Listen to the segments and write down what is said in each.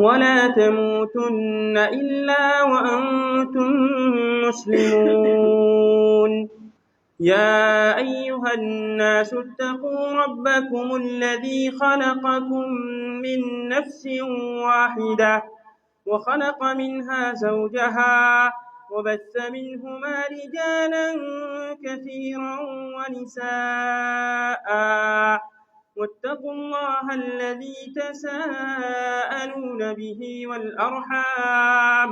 ولا تموتن إلا وأنتم مسلمون يا أيها الناس اتقوا ربكم الذي خلقكم من نفس واحدة وخلق منها زوجها وبث منهما رجالا كثيرا ونساء واتقوا الله الذي تساءلون به والأرحام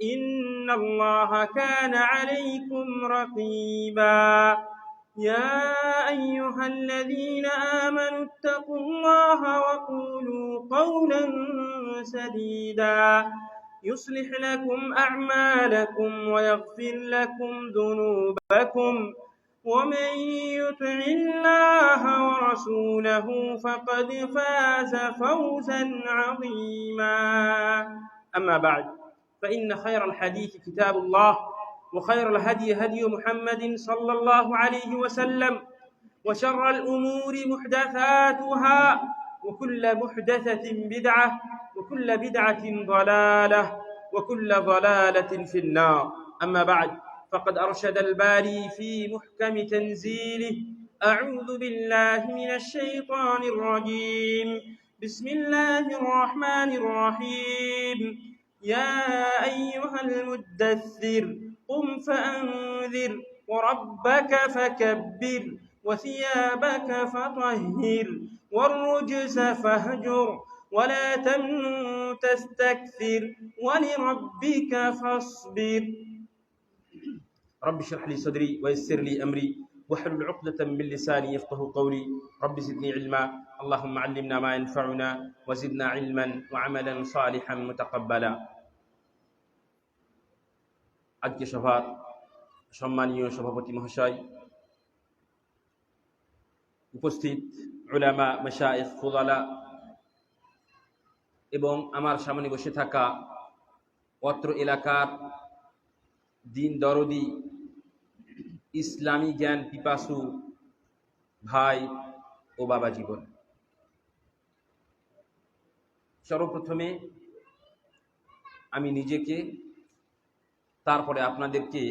إن الله كان عليكم رقيبا يا أيها الذين آمنوا اتقوا الله وقولوا قولا سديدا يصلح لكم أعمالكم ويغفر لكم ذنوبكم ومن يطع الله ورسوله فقد فاز فوزا عظيما أما بعد فإن خير الحديث كتاب الله وخير الهدي هدي محمد صلى الله عليه وسلم وشر الأمور محدثاتها وكل محدثة بدعة وكل بدعة ضلالة وكل ضلالة في النار أما بعد فقد أرشد الباري في محكم تنزيله أعوذ بالله من الشيطان الرجيم بسم الله الرحمن الرحيم يا أيها المدثر قم فأنذر وربك فكبر وثيابك فطهر والرجز فاهجر ولا تمنن تستكثر ولربك فاصبر رب اشرح لي صدري ويسر لي أمري واحلل عقدة من لساني يفقه قولي رب زدني علما اللهم علمنا ما ينفعنا وزدنا علما وعملا صالحا متقبلا আজকে সভার সম্মানীয় সভাপতি মহাশয়, উপস্থিত উলামা, মাশায়েখ, ফুদালা এবং আমার সামনে বসে থাকা অত্র এলাকার দিন দরদি ইসলামী জ্ঞান পিপাসু ভাই ও বাবা জীবন, সর্বপ্রথমে আমি নিজেকে, তারপরে আপনাদেরকে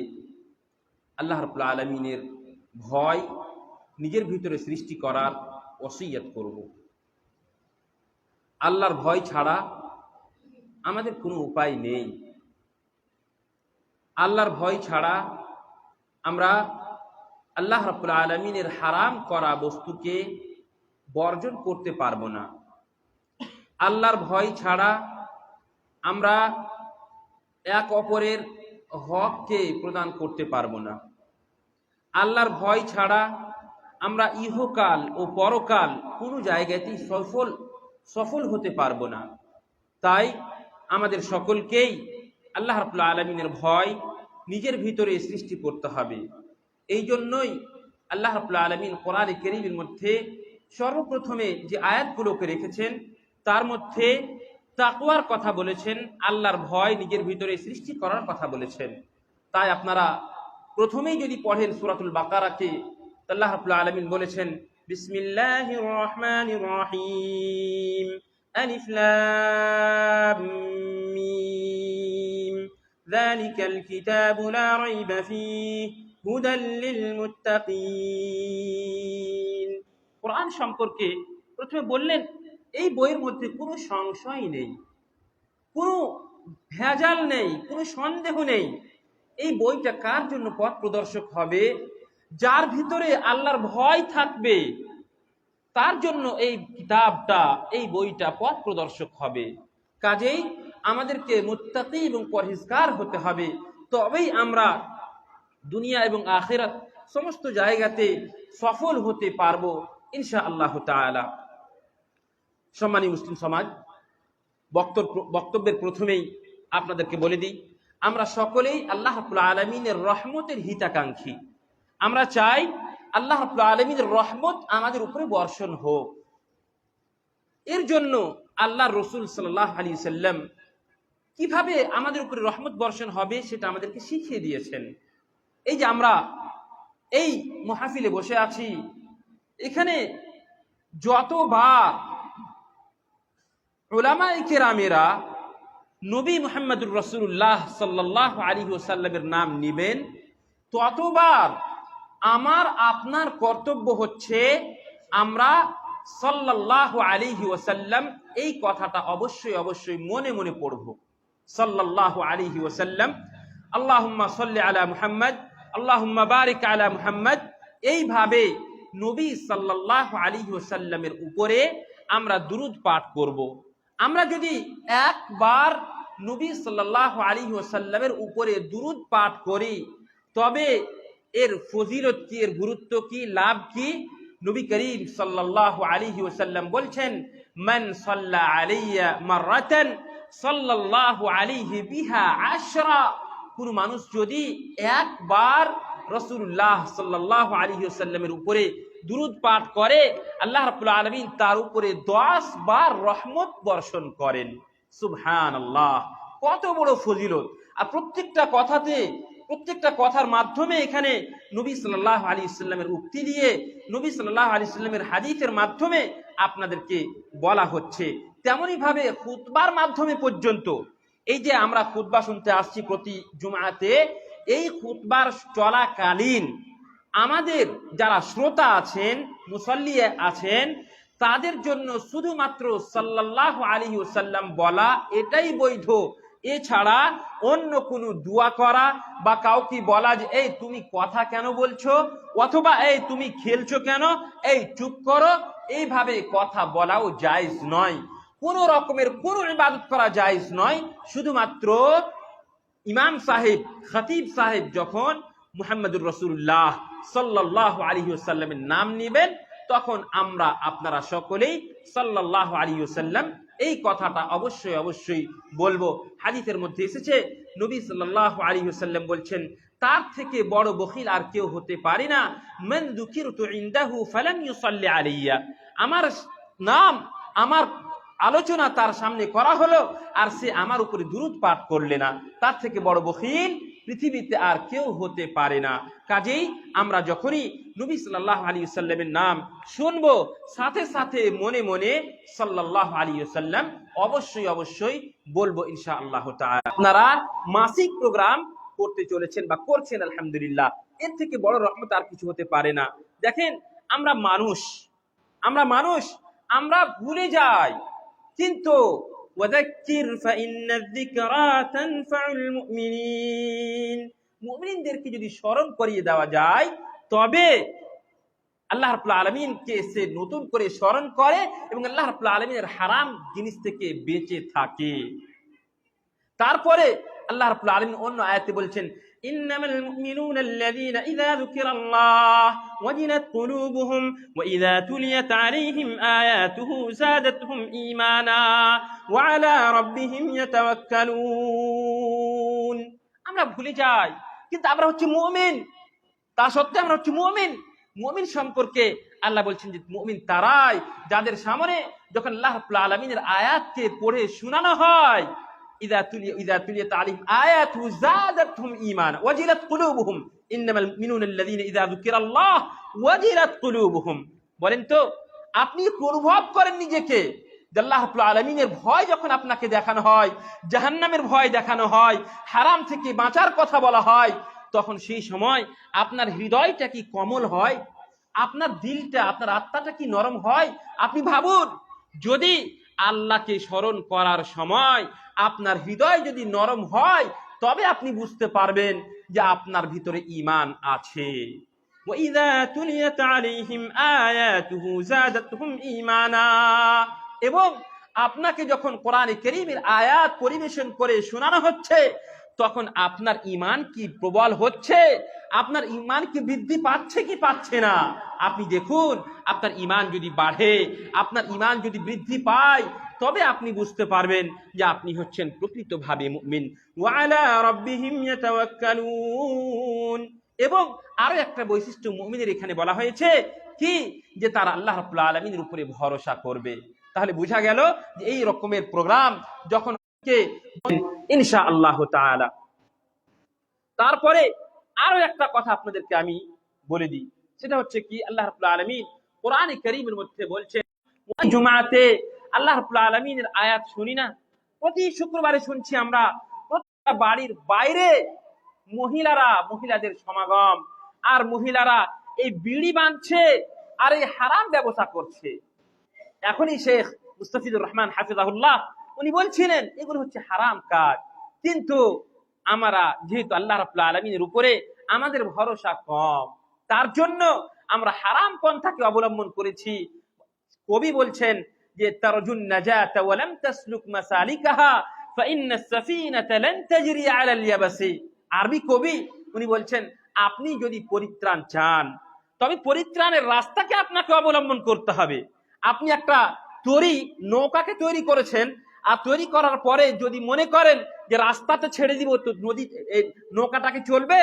আল্লাহ রাব্বুল আলামিনের ভয় নিজের ভিতরে সৃষ্টি করার ওসিয়ত করব। আল্লাহর ভয় ছাড়া আমাদের কোনো উপায় নেই। আল্লাহর ভয় ছাড়া আমরা আল্লাহ রাব্বুল আলামিনের হারাম করা বস্তুকে বর্জন করতে পারবো না। আল্লাহর ভয় ছাড়া আমরা এক অপরের হককে প্রদান করতে পারবো না। আল্লাহর ভয় ছাড়া আমরা ইহকাল ও পরকাল কোনো জায়গাতেই সফল হতে পারবো না। তাই আমাদের সকলকেই আল্লাহ রাব্বুল আলামিনের ভয় নিজের ভিতরে সৃষ্টি করতে হবে। এই জন্যই আল্লাহ রাব্বুল আলামিন কোরআনে কারীমের মধ্যে সর্বপ্রথমে যে আয়াতগুলোকে রেখেছেন তার মধ্যে তাকওয়ার কথা বলেছেন, আল্লাহর ভয় নিজের ভিতরে সৃষ্টি করার কথা বলেছেন। তাই আপনারা প্রথমেই যদি পড়েন সূরাতুল বাকারাকে, আল্লাহ রাব্বুল আলামিন বলেছেন বিসমিল্লাহির রহমানির রহিম আলিফ লাম মিম যালিকাল কিতাবু লা রাইবা ফীহি হুদাল লিল মুত্তাকিন। কোরআন সম্পর্কে প্রথমে বললেন এই বইয়ের মধ্যে কোনো সংশয় নেই, কোনো ভেজাল নেই, কোনো সন্দেহ নেই। এই বইটা কার জন্য পথ প্রদর্শক হবে? যার ভিতরে আল্লাহর ভয় থাকবে তার জন্য এই কিতাবটা, এই বইটা পথ প্রদর্শক হবে। কাজেই আমাদেরকে মুত্তাকি এবং পরহেজগার হতে হবে, তবেই আমরা দুনিয়া এবং আখিরাত সমস্ত জায়গাতে সফল হতে পারবো ইনশাআল্লাহ তাআলা। সম্মানী মুসলিম সমাজ, বক্তব্যের প্রথমেই আপনাদেরকে বলে দিই, আমরা সকলেই আল্লাহ রাব্বুল আলামিনের রহমতের হিতাকাঙ্ক্ষী। আমরা চাই আল্লাহ রাব্বুল আলামিনের রহমত আমাদের উপরে বর্ষণ হোক। এর জন্য আল্লাহর রাসূল সাল্লাল্লাহু আলাইহি সাল্লাম কিভাবে আমাদের উপরে রহমত বর্ষণ হবে সেটা আমাদেরকে শিখিয়ে দিয়েছেন। এই যে আমরা এই মাহফিলে বসে আছি, এখানে যতবার উলামায়ে কেরামেরা নবী মুহাম্মদুর রাসূলুল্লাহ সাল্লাল্লাহু আলাইহি ওয়াসাল্লামের নাম নিবেন, ততবার আমার আপনার কর্তব্য হচ্ছে আমরা সাল্লাল্লাহু আলাইহি ওয়াসাল্লাম এই কথাটা অবশ্যই অবশ্যই মনে মনে পড়ব। সাল্লাল্লাহু আলাইহি ওয়াসাল্লাম, আল্লাহুম্মা সাল্লি আলা মুহাম্মদ, আল্লাহুম্মা বারিক আলা মুহাম্মদ, এইভাবে নবী সাল্লাল্লাহু আলাইহি ওয়াসাল্লামের উপরে আমরা দুরূদ পাঠ করব। আমরা যদি একবার নবী সাল্লাল্লাহু আলাইহি ওয়াসাল্লামের উপরে দুরূদ পাঠ করি, তবে এর ফজিলত কি, এর গুরুত্ব কি, লাভ কি? নবী করিম সাল্লাল্লাহু আলাইহি ওয়াসাল্লাম বলছেন, মান সাল্লা আলাইয়া মাররাতান সাল্লাল্লাহু আলাইহি বিহা আশরা, কোন মানুষ যদি একবার রাসূলুল্লাহ সাল্লাল্লাহু আলাইহি ওয়াসাল্লামের উপরে দুরূদ পাঠ করে, আল্লাহ রাব্বুল আলামিন তার উপরে 10 বার রহমত বর্ষণ করেন। সুবহানাল্লাহ, কত বড় ফজিলত! আর প্রত্যেকটা কথার মাধ্যমে এখানে নবী সাল্লাল্লাহু আলাইহি ওয়াসাল্লামের উক্তি দিয়ে, নবী সাল্লাল্লাহু আলাইহি ওয়াসাল্লামের হাদিসের মাধ্যমে আপনাদেরকে বলা হচ্ছে। তেমনি ভাবে খুতবার মাধ্যমে পর্যন্ত, এই যে আমরা খুতবা শুনতে আসছি প্রতি জুমআতে, এই খুতবার চলাকালীন আমাদের যারা শ্রোতা আছেন, মুসাল্লি আছেন, তাদের জন্য শুধুমাত্র সাল্লাল্লাহু আলাইহি ওয়াসাল্লাম বলা এটাই বৈধ। এছাড়া অন্য কোনো দোয়া করা বা কাউকে বলা যে এই তুমি কথা কেন বলছো, অথবা এই তুমি খেলছো কেন, এই চুপ করো, এইভাবে কথা বলাও জায়েজ নয়। কোন রকমের কোন ইবাদত করা জায়েজ নয়। শুধুমাত্র ইমাম সাহেব, খতিব সাহেব যখন মুহাম্মদুর রাসূলুল্লাহ সাল্লাল্লাহু আলাইহি ওয়াসাল্লামের নাম নেবেন, তখন আমরা আপনারা সকলেই সাল্লাল্লাহু আলাইহি ওয়াসাল্লাম এই কথাটা অবশ্যই অবশ্যই বলবো। হাদিসের মধ্যে এসেছে, নবী সাল্লাল্লাহু আলাইহি ওয়াসাল্লাম বলছেন, তার থেকে বড় বখিল আর কেউ হতে পারে না, মান যুকিরতু ইনদাহু ফালাম ইউসাল্লি আলাইয়া, আমার নাম, আমার আলোচনা তার সামনে করা হলো আর সে আমার উপরে দুরূদ পাঠ করলে না, তার থেকে বড় বখিল পৃথিবীতে আর কেউ হতে পারে না। কাজেই আমরা যখনই নবী সাল্লাল্লাহু আলাইহি ওয়াসাল্লামের নাম শুনবো, সাথে সাথে মনে মনে সাল্লাল্লাহু আলাইহি ওয়াসাল্লাম অবশ্যই অবশ্যই বলবো ইনশাআল্লাহ তাআলা। আপনারা মাসিক প্রোগ্রাম করতে চলেছেন বা করছেন, আলহামদুলিল্লাহ, এর থেকে বড় রহমত আর কিছু হতে পারে না। দেখেন, আমরা মানুষ, আমরা ভুলে যাই, কিন্তু ওয়াযাক্কির ফাইন্নায যিকরা তানফাউল মুমিনিন, মুমিনদেরকে যদি স্মরণ করিয়ে দেওয়া যায়, তবে আল্লাহ রাব্বুল আলামিনকে সে নতুন করে স্মরণ করে এবং আল্লাহ রাব্বুল আলামিনের হারাম জিনিস থেকে বেঁচে থাকে। তারপরে আল্লাহ রাব্বুল আলামিন অন্য আয়াতে বলছেন, ইন্নামাল মুমিনুনা আল্লাযীনা ইযা যুকিরাল্লাহ ওয়াজিলাত কুলুবুহুম ওয়া ইযা তুলিয়াত আলাইহিম আয়াতুহু যাদাতহুম ঈমানা ওয়া আলা রাব্বিহিম ইয়াতাওয়াক্কালুন। আমরা ভুলে যাই, কিন্তু আমরা হচ্ছে মুমিন, তা সত্ত্বেও আমরা হচ্ছে মুমিন সম্পর্কে আল্লাহ বলছেন যে মুমিন তারাই যাদের সামনে যখন আল্লাহ রাব্বুল আলামিনের আয়াতকে পড়ে শোনানো হয়, ইযা তুলিয়াত আলাইহিম আয়াতুহু যাদাতহুম ঈমানা ওয়াজিলাত কুলুবুহুম, ইন্নামাল মুমিনুনা আল্লাযীনা ইযা যুকিরাল্লাহ ওয়াজিলাত কুলুবুহুম। বলেন তো, আপনি অনুভব করেন নিজেকে যে আল্লাহ রাব্বুল আলামিনের ভয় যখন আপনাকে দেখানো হয়, জাহান্নামের ভয় দেখানো হয়, হারাম থেকে বাঁচার কথা বলা হয়, তখন সেই সময় আপনার হৃদয়টা কি কোমল হয়, আপনার দিলটা, আপনার আত্মাটা কি নরম হয়? আপনি ভাবুন, যদি আল্লাহকে স্মরণ করার সময় আপনার হৃদয় যদি নরম হয়, তবে আপনি বুঝতে পারবেন যে আপনার ভিতরে ঈমান আছে। ওয়াইযা তুলিয়াত আলাইহিম আয়াতুহু যাদাতহুম ঈমানা, এবং আপনাকে যখন কোরআনে কারীমের আয়াত পরিবেশন করে শোনানো হচ্ছে, তখন আপনার ঈমান কি প্রবল হচ্ছে, আপনার ঈমান কি বৃদ্ধি পাচ্ছে কি পাচ্ছে না? আপনি দেখুন, আপনার ঈমান যদি বাড়ে, আপনার ঈমান যদি বৃদ্ধি পায়, তবে আপনি বুঝতে পারবেন যে আপনি হচ্ছেন প্রকৃতভাবে মুমিন। ওয়া আলা রাব্বিহিম ইয়াতাওয়াক্কালুন। এবং আরো একটা বৈশিষ্ট্য মুমিনের এখানে বলা হয়েছে কি, যে তারা আল্লাহ রাব্বুল আলামিনের উপরে ভরসা করবে। তাহলে বোঝা গেল যে এই রকমের প্রোগ্রাম যখন ইনশাআল্লাহ তাআলা। তারপরে আরো একটা কথা আপনাদেরকে আমি বলে দিই, সেটা হচ্ছে কি, আল্লাহ রাব্বুল আলামিন কোরআনে কারীমের মধ্যে বলছেন, জুমাতে আল্লাহ রাব্বুল আলামিনের আয়াত শুনি না? প্রতি শুক্রবারে শুনছি আমরা প্রত্যেকটা বাড়ির বাইরে মহিলাদের সমাগম, আর মহিলারা এই বিড়ি বাঁধছে আর এই হারাম ব্যবসা করছে। এখনই শেখ মুস্তাফিজুর রহমান হাফিজাহুল্লাহ উনি বলছিলেন এগুলো হচ্ছে হারাম কাজ, কিন্তু আমরা যেহেতু আল্লাহ রাব্বুল আলামিনের উপরে আমাদের ভরসা কম, তার জন্য আমরা হারাম পন্থাকে অবলম্বন করেছি। কবি বলছেন যে তারজুন নাজাত ওয়া লাম তাসলুক মাসালিকাহা ফাইন্নাস সাফিনাতা লান তাজরি আলাল ইয়াবাসি। আরবি কবি উনি বলছেন আপনি যদি পরিত্রাণ চান তবে পরিত্রাণের রাস্তাকে আপনাকে অবলম্বন করতে হবে। আপনি একটা নৌকাকে তৈরি করেছেন, আর তৈরি করার পরে যদি মনে করেন যে রাস্তাতে ছেড়ে দিব তো নদী নৌকাটাকে চলবে?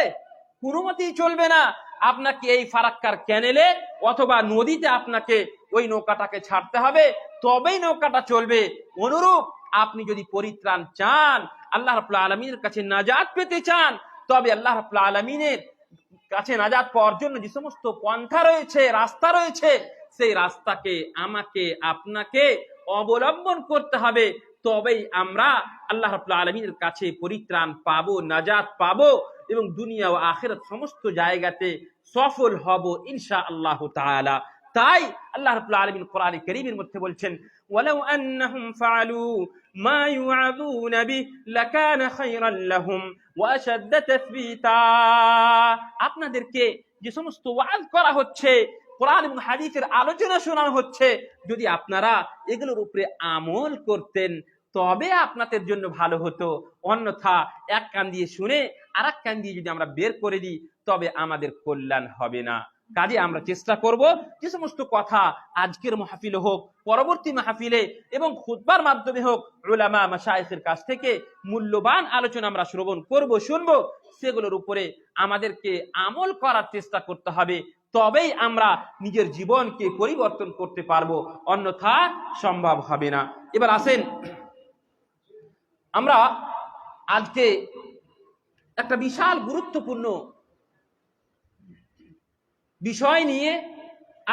কোনো মতেই চলবে না। আপনাকে এই ফারাক্কার ক্যানেলে অথবা নদীতে আপনাকে ওই নৌকাটাকে ছাড়তে হবে, তবেই নৌকাটা চলবে। অনুরূপ আপনি যদি পরিত্রাণ চান, আল্লাহ রাব্বুল আলামিনের কাছে নাজাত পেতে চান, তবে আল্লাহ রাব্বুল আলামিনের কাছে নাজাত পাওয়ার জন্য যে সমস্ত পন্থা রয়েছে, রাস্তা রয়েছে, সেই রাস্তাকে আমাকে আপনাকে অবলম্বন করতে হবে, তবেই আমরা আল্লাহ রাব্বুল আলামিনের কাছে পরিত্রাণ পাবো, নাজাত পাবো এবং দুনিয়া ও আখিরাত সমস্ত জায়গাতে সফল হব ইনশাআল্লাহ তাআলা। তাই আল্লাহ রাব্বুল আলামিন কোরআনে কারীমের মধ্যে বলছেন ওয়ালাউ আন্নাহুম ফাআলু মা ইউআযুনা বিহি লাকানা খায়রান লাহুম ওয়া আশাদ্দা তাসবীতা। আপনাদেরকে যে সমস্ত ওয়াজ করা হচ্ছে, কোরআন এবং হাদিসের আলোচনা শোনানো হচ্ছে, যদি আপনারা এগুলোর উপরে আমল করতেন তবে আপনাদের জন্য ভালো হতো। অন্যথা এক কান দিয়ে শুনে আর এক কান দিয়ে যদি আমরা বের করে দিই তবে আমাদের কল্যাণ হবে না। কাজে আমরা চেষ্টা করব যে সমস্ত কথা আজকের মাহফিলে হোক, পরবর্তী মাহফিলে এবং খুতবার মাধ্যমে হোক, উলামা মাশায়েখের কাছ থেকে মূল্যবান আলোচনা আমরা শ্রবণ করব, শুনবো, সেগুলোর উপরে আমাদেরকে আমল করার চেষ্টা করতে হবে, তবেই আমরা নিজের জীবনকে পরিবর্তন করতে পারবো, অন্যথা সম্ভব হবে না। এবার আসেন আমরা আজকে একটা বিশাল গুরুত্বপূর্ণ বিষয় নিয়ে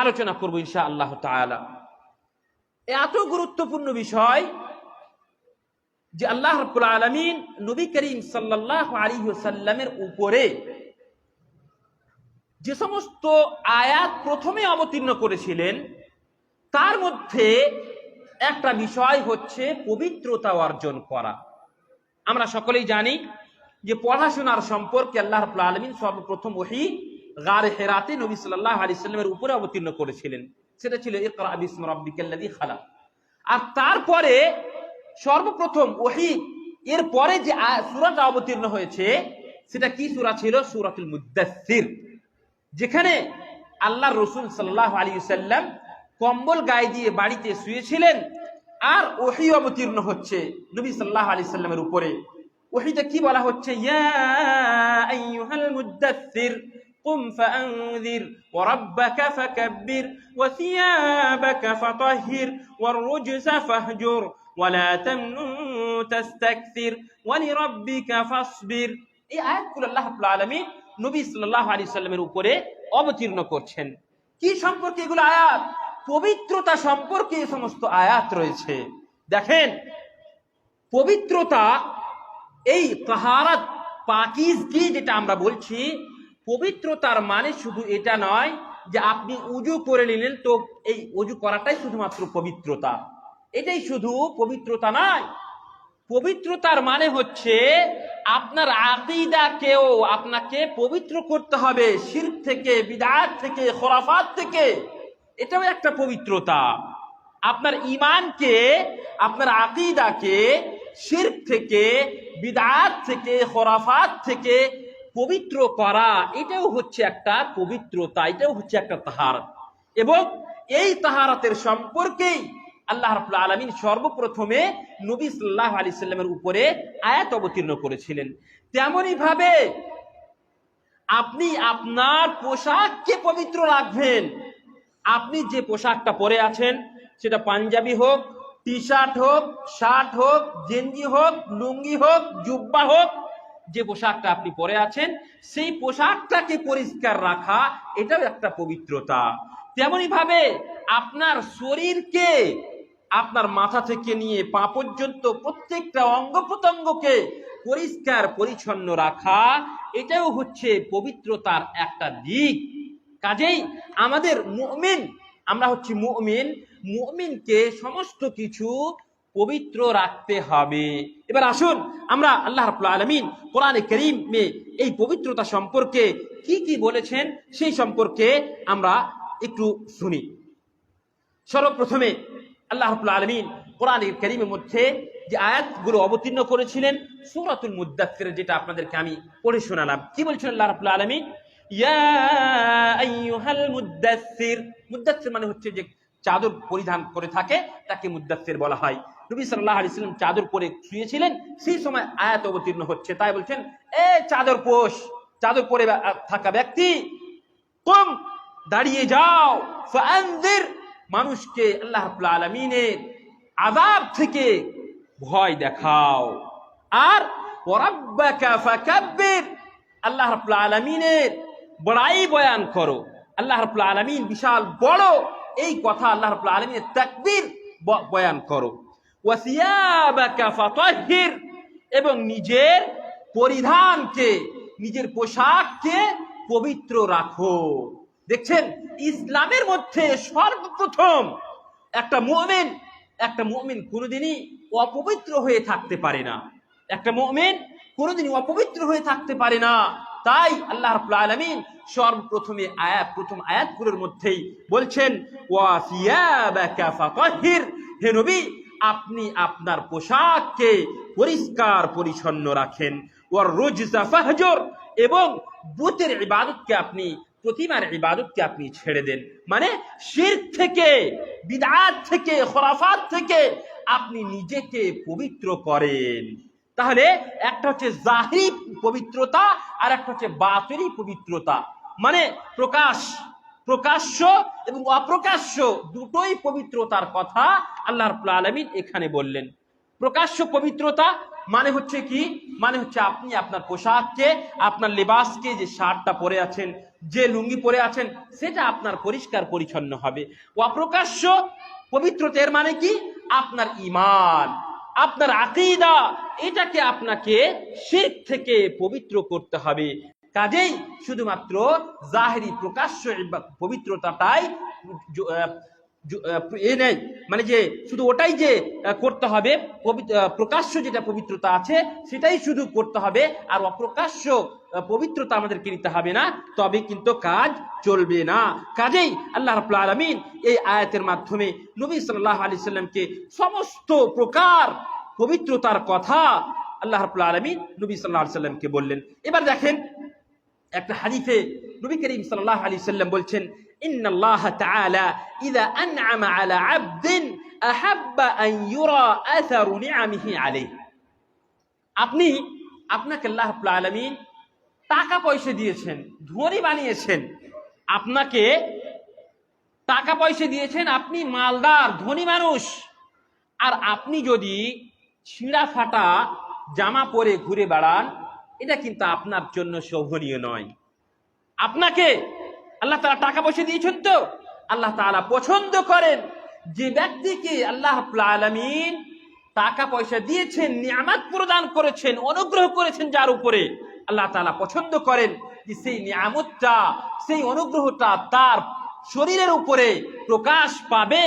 আলোচনা করব ইনশাআল্লাহ তাআলা। এত গুরুত্বপূর্ণ বিষয় যে আল্লাহ রাব্বুল আলামিন নবী করিম সাল্লাল্লাহু আলাইহি ওয়াসাল্লামের উপরে যে সমস্ত আয়াত প্রথমে অবতীর্ণ করেছিলেন তার মধ্যে একটা বিষয় হচ্ছে পবিত্রতা অর্জন করা। আমরা সকলেই জানি যে পড়াশোনার সম্পর্কে আল্লাহ রাব্বুল আলামিন সর্বপ্রথম ওহী গারে হেরাতে নবী সাল্লাল্লাহু আলাইহি ওয়াসাল্লামের উপরে অবতীর্ণ করেছিলেন, সেটা ছিল ইকরা বিসমি রাব্বিকাল্লাযী খালাক। আর তারপরে সর্বপ্রথম ওহী এর পরে যে সূরাটা অবতীর্ণ হয়েছে সেটা কি সূরা ছিল? সূরাতুল মুদ্দাসসির, যেখানে আল্লাহর রাসূল সাল্লাল্লাহু আলাইহি ওয়াসাল্লাম কম্বল গায়ে দিয়ে বাড়িতে শুয়েছিলেন আর ওহী অবতীর্ণ হচ্ছে নবী সাল্লাল্লাহু আলাইহি ওয়াসাল্লামের উপরে। ওহীতে কি বলা হচ্ছে? ইয়া আইয়ুহাল মুদ্দাসসির কুম ফাআনযির ওয়া রাব্বাকা ফাকাব্বির ওয়া সিয়াবাকা ফাতাহহির ওয়ার রুজসা ফাহজুর ওয়া লা তামনুন তাস্তাকসির ওয়া লিরাব্বিকা ফাসবির। এই আয়াতগুলো আল্লাহ রাব্বুল আলামিন নবী সাল্লাল্লাহু আলাইহি ওয়াসাল্লামের উপরে অবতীর্ণ করছেন। কি সম্পর্কে এগুলো আয়াত? পবিত্রতা সম্পর্কে এই সমস্ত আয়াত রয়েছে। দেখেন, পবিত্রতা, এই তাহারাত, পাকিজগি যেটা আমরা বলছি, পবিত্রতার মানে শুধু এটা নয় যে আপনি উযু করে নিলেন তো এই উযু করাটাই শুধুমাত্র পবিত্রতা, এটাই শুধু পবিত্রতা নয়। পবিত্রতার মানে হচ্ছে আপনার আকীদাকেও আপনাকে পবিত্র করতে হবে শিরক থেকে, বিদআত থেকে, খুরাফাত থেকে। এটাও একটা পবিত্রতা। আপনার ঈমানকে, আপনার আকীদাকে শিরক থেকে, বিদআত থেকে, খুরাফাত থেকে পবিত্র করা, এটাও হচ্ছে একটা পবিত্রতা, এটাও হচ্ছে একটা তাহারাত। এবং এই তাহারাতের সম্পর্কেই আল্লাহ রাব্বুল আলামিন সর্বপ্রথমে নবী সাল্লাল্লাহু আলাইহি ওয়াসাল্লামের উপরে আয়াত অবতীর্ণ করেছিলেন। তেমনি ভাবে আপনি আপনার পোশাককে পবিত্র রাখবেন। আপনি যে পোশাকটা পরে আছেন, সেটা পাঞ্জাবি হোক, টি শার্ট হোক, শার্ট হোক, গেঞ্জি হোক, লুঙ্গি হোক, জুব্বা হোক, যে পোশাকটা আপনি পরে আছেন সেই পোশাকটাকে পরিষ্কার রাখা, এটাও একটা পবিত্রতা। তেমনি ভাবে আপনার শরীরকে আপনার মাথা থেকে নিয়ে পা পর্যন্ত প্রত্যেকটা অঙ্গ প্রত্যঙ্গকে পরিষ্কার পরিচ্ছন্ন রাখা, এটাও হচ্ছে পবিত্রতার একটা দিক। কাজেই আমাদের মুমিন, আমরা হচ্ছে মুমিন, মুমিনকে সমস্ত কিছু পবিত্র রাখতে হবে। এবার আসুন আমরা আল্লাহ রাব্বুল আলামিন কোরআনে কারীমে এই পবিত্রতা সম্পর্কে কি কি বলেছেন সেই সম্পর্কে আমরা একটু শুনি। সর্বপ্রথমে আল্লাহ রাব্বুল আলামিন কোরআনের কারীমের মধ্যে যে আয়াতগুলো অবতীর্ণ করেছিলেন সূরাতুল মুদ্দাথির, যেটা আপনাদেরকে আমি পড়ে শোনালাম। কি বলছেন আল্লাহ রাব্বুল আলামিন? ইয়া আইয়ুহাল মুদ্দাথির। মুদ্দাথির মানে হচ্ছে যে চাদর পরিধান করে থাকে, তাকে মুদ্দাথির বলা হয়। নবী সাল্লাল্লাহু আলাইহি ওয়াসাল্লাম চাদর পরে শুয়েছিলেন, সেই সময় আয়াত অবতীর্ণ হচ্ছে, তাই বলছেন এ চাদর পোষ, চাদর পরে থাকা ব্যক্তি, তুম দাঁড়িয়ে যাও, ফাআনযির, মানুষকে আল্লাহ রাব্বুল আলামিনের আযাব থেকে ভয় দেখাও, আর ওয়ারাব্বাকা ফাকাব্বির, আল্লাহ রাব্বুল আলামিনের বড়াই বয়ান করো। আল্লাহ রাব্বুল আলামিন বিশাল বড়, এই কথা আল্লাহ রাব্বুল আলামিনের তাকবীর বয়ান করো। ওয়া সিয়াবাকা ফাতাহহির, এবং নিজের পরিধানকে, নিজের পোশাককে পবিত্র রাখো। দেখছেন, ইসলামের মধ্যে সর্বপ্রথম একটা মুমিন কোনোদিনই অপবিত্র হয়ে থাকতে পারে না। একটা মুমিন কোনোদিনই অপবিত্র হয়ে থাকতে পারে না। তাই আল্লাহ রাব্বুল আলামিন সর্বপ্রথম আয়াতগুলোর মধ্যেই বলছেন ওয়া সিয়াবাকা ফাতাহহির, হে নবী আপনি আপনার পোশাককে পরিষ্কার পরিচ্ছন্ন রাখেন। ওয়ার রুজসা ফাহজুর, এবং বুতের ইবাদতকে আপনি, প্রতিমার ইবাদতকে আপনি ছেড়ে দেন। মানে শিরক থেকে, বিদআত থেকে, খুরাফাত থেকে আপনি নিজেকে পবিত্র করেন। তাহলে একটা হচ্ছে জাহিরি পবিত্রতা, আর একটা হচ্ছে বাতিনি পবিত্রতা। মানে প্রকাশ্য এবং অপ্রকাশ্য দুটোই পবিত্রতার কথা আল্লাহ রাব্বুল আলামিন এখানে বললেন। প্রকাশ্য পবিত্রতা মানে হচ্ছে কি? মানে হচ্ছে আপনি আপনার পোশাককে, আপনার লেবাসকে, যে শার্টটা পরে আছেন, যে লুঙ্গি পরে আছেন, সেটা আপনার পরিষ্কার পরিচ্ছন্ন হবে। অপ্রকাশ্য পবিত্রতা এর মানে কি? আপনার ঈমান, আপনার আকীদা, এটাকে আপনাকে শিরক থেকে পবিত্র করতে হবে। কাজেই শুধুমাত্র জাহিরি প্রকাশ্য পবিত্রতাটাই মানে যে শুধু ওটাই যে করতে হবে, প্রকাশ্য যেটা পবিত্রতা আছে সেটাই শুধু করতে হবে, আর অপ্রকাশ্য পবিত্রতা আমাদেরকে নিতে হবে না, তবে কিন্তু কাজ চলবে না। কাজেই আল্লাহ রাব্বুল আলামিন এই আয়াতের মাধ্যমে নবী সাল্লাল্লাহু আলাইহি সাল্লামকে সমস্ত প্রকার পবিত্রতার কথা আল্লাহ রাব্বুল আলামিন নবী সাল্লাল্লাহু আলাইহি সাল্লামকে বললেন। এবার দেখেন একটা হাদিসে নবী করিম সাল্লাল্লাহু আলাইহি সাল্লাম বলছেন, ইন্নাল্লাহ তাআলা ইযা আনআমা আলা আবদিন আহাব্বা আন ইউরা আসারু নিআমিহি আলাইহি। আপনাকে আল্লাহ রাব্বুল আলামিন টাকা পয়সা দিয়েছেন, ধনী বানিয়েছেন, আপনাকে টাকা পয়সা দিয়েছেন, আপনি মালদার ধনী মানুষ, আর আপনি যদি ছিঁড়া ফাটা জামা পরে ঘুরে বেড়ান, এটা কিন্তু আপনার জন্য শোভনীয় নয়। আপনাকে আল্লাহ তাআলা টাকা পয়সা দিয়েছেন, তো আল্লাহ তাআলা পছন্দ করেন যে ব্যক্তিকে আল্লাহ রাব্বুল আলামিন টাকা পয়সা দিয়েছেন, নিয়ামত প্রদান করেছেন, অনুগ্রহ করেছেন, যার উপরে আল্লাহ তাআলা পছন্দ করেন যে সেই নিয়ামতটা, সেই অনুগ্রহটা তার শরীরের উপরে প্রকাশ পাবে,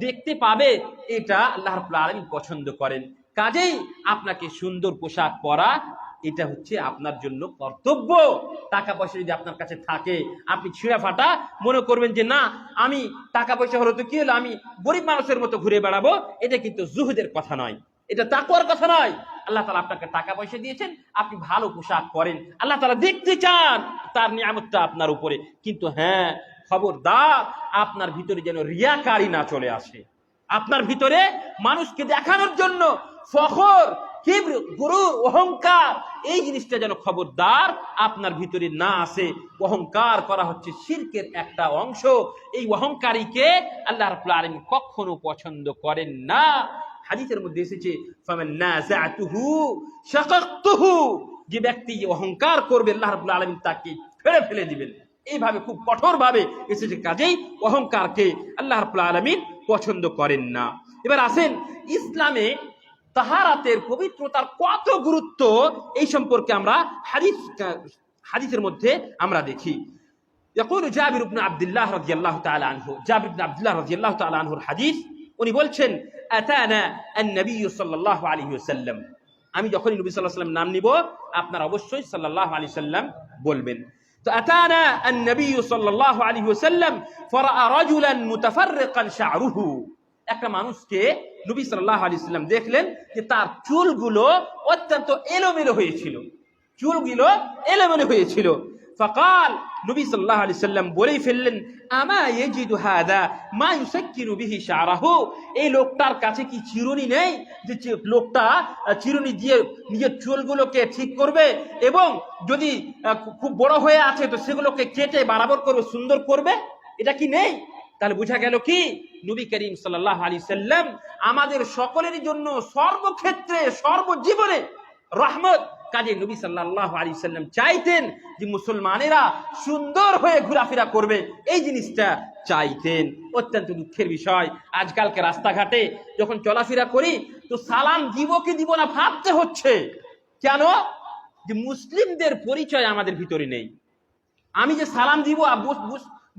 দেখতে পাবে, এটা আল্লাহ রাব্বুল আলামিন পছন্দ করেন। কাজেই আপনাকে সুন্দর পোশাক পরা, এটা হচ্ছে আপনার জন্য কর্তব্য। টাকা পয়সা যদি আপনার কাছে থাকে, আপনি ছিঁড়া ফাটা মনে করবেন যে না, আমি টাকা পয়সা হলো তো কি হলো, আমি গরিব মানুষের মতো ঘুরে বেড়াবো, এটা কিন্তু জুহুদের কথা নয়, এটা তাকওয়ার কথা নয়। আল্লাহ তাআলা আপনাকে টাকা পয়সা দিয়েছেন, আপনি ভালো পোশাক পরেন, আল্লাহ তাআলা দেখতে চান তার নিয়ামতটা আপনার উপরে। কিন্তু হ্যাঁ, খবরদার আপনার ভিতরে যেন রিয়াকারি না চলে আসে, আপনার ভিতরে মানুষকে দেখানোর জন্য ফখর, কিবর, গুরুর, অহংকার, এই জিনিসটা যেন খবরদার আপনার ভিতরে না আসে। অহংকার করা হচ্ছে শিরকের একটা অংশ। এই অহংকারীকে আল্লাহ রাব্বুল আলামিন কখনো পছন্দ করেন না। হাদিসের মধ্যে এসেছে, ফামান নাযাতুহু শাকাকতুহু, যে ব্যক্তি অহংকার করবে আল্লাহ রাব্বুল আলামিন তাকে ফেলে দিবেন। এইভাবে খুব কঠোর ভাবে এসেছে। কাজেই অহংকারকে আল্লাহ রাব্বুল আলামিন পছন্দ করেন না। এবার আসেন ইসলামে তাহারাতের পবিত্রতার কত গুরুত্ব এই সম্পর্কে আমরা হাদিসের মধ্যে আমরা দেখি। يقول جابر بن عبد الله رضي الله تعالى عنه جابر بن عبد الله رضي الله تعالى عنه الحديث উনি বলছেন আতানা النبي صلى الله عليه وسلم আমি যখন নবী সাল্লাল্লাহু আলাইহি ওয়াসাল্লাম নাম নিব আপনারা অবশ্যই সাল্লাল্লাহু আলাইহি ওয়াসাল্লাম বলবেন। তো আতানা النبي صلى الله عليه وسلم فراى رجلا متفرقا شعره একটা মানুষকে নবী সাল্লাল্লাহু আলাইহি ওয়াসাল্লাম দেখলেন যে তার চুলগুলো অত্যন্ত এলোমেলো হয়েছিল, চুলগুলো এলোমেলো হয়েছিল। فقال নবী সাল্লাল্লাহু আলাইহি ওয়াসাল্লাম বলেই ফেললেন আমা ইয়াজিদু হাদা মা ইউসাক্কিনু বিহি শারাহু, এই লোকটার কাছে কি চিরুনি নেই যে লোকটা চিরুনি দিয়ে নিজের চুলগুলোকে ঠিক করবে এবং যদি খুব বড় হয়ে আছে তো সেগুলোকে কেটে বরাবর করবে, সুন্দর করবে? এটা কি নেই? তাহলে বোঝা গেল কি নবী করিম সাল্লাল্লাহু আলাইহি সাল্লাম আমাদের সকলের জন্য সর্বক্ষেত্রে সর্বজীবনে রহমত। কাজে নবী সাল্লাল্লাহু আলাইহি সাল্লাম চাইতেন যে মুসলমানেরা সুন্দর হয়ে ঘোরাফেরা করবে, এই জিনিসটা চাইতেন। অত্যন্ত দুঃখের বিষয় আজকালকে রাস্তাঘাটে যখন চলাফেরা করি তো সালাম দিব কি দিব না ভাবতে হচ্ছে। কেন? যে মুসলিমদের পরিচয় আমাদের ভিতরে নেই। আমি যে সালাম দিব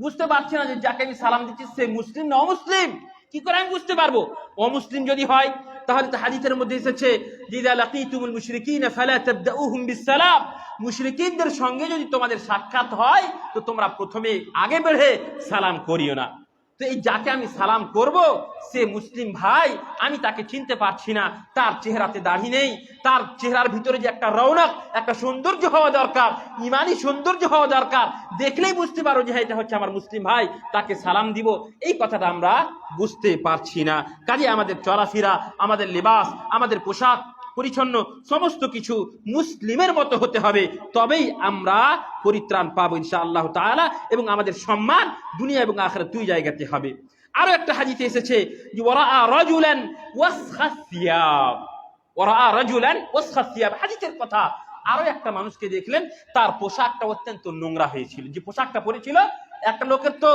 বুঝতে পারছি না যে যাকে আমি সালাম দিচ্ছি সে মুসলিম না অমুসলিম। কি করে আমি বুঝতে পারবো? অমুসলিম যদি হয় তাহলে তো হাদিসের মধ্যে এসেছে যে ইযা লাকিতুমুল মুশরিকিনা ফালা তাবদাউহুম বিসসালাম, মুশরিকিনদের সঙ্গে যদি তোমাদের সাক্ষাৎ হয় তো তোমরা প্রথমে আগে বেড়ে সালাম করিও না। তো এই যাকে আমি সালাম করব সে মুসলিম ভাই, আমি তাকে চিনতে পারছি না, তার চেহারাতে দাড়ি নেই, তার চেহারার ভিতরে যে একটা রৌনক, একটা সৌন্দর্য হওয়া দরকার, ইমানি সৌন্দর্য হওয়া দরকার, দেখলেই বুঝতে পারো যে এটা হচ্ছে আমার মুসলিম ভাই, তাকে সালাম দিব, এই কথাটা আমরা বুঝতে পারছি না। কাজে আমাদের চলাফেরা, আমাদের লেবাস, আমাদের পোশাক পরিচ্ছন্ন সমস্ত কিছু মুসলিমের মতো হতে হবে, তবেই আমরা পরিত্রাণ পাবো ইনশাআল্লাহ তাআলা, এবং আমাদের সম্মান দুনিয়া এবং আখিরাত দুই জায়গাতে হবে। আরো একটা হাদিসে এসেছে যে ওয়ারাআ রাজুলান ওয়াসখাস সিয়াব, ওয়ারাআ রাজুলান ওয়াসখাস সিয়াব, হাদিসের কথা। আরো একটা মানুষকে দেখলেন তার পোশাকটা অত্যন্ত নোংরা হয়েছিল। যে পোশাকটা পরেছিল, একটা লোকের তো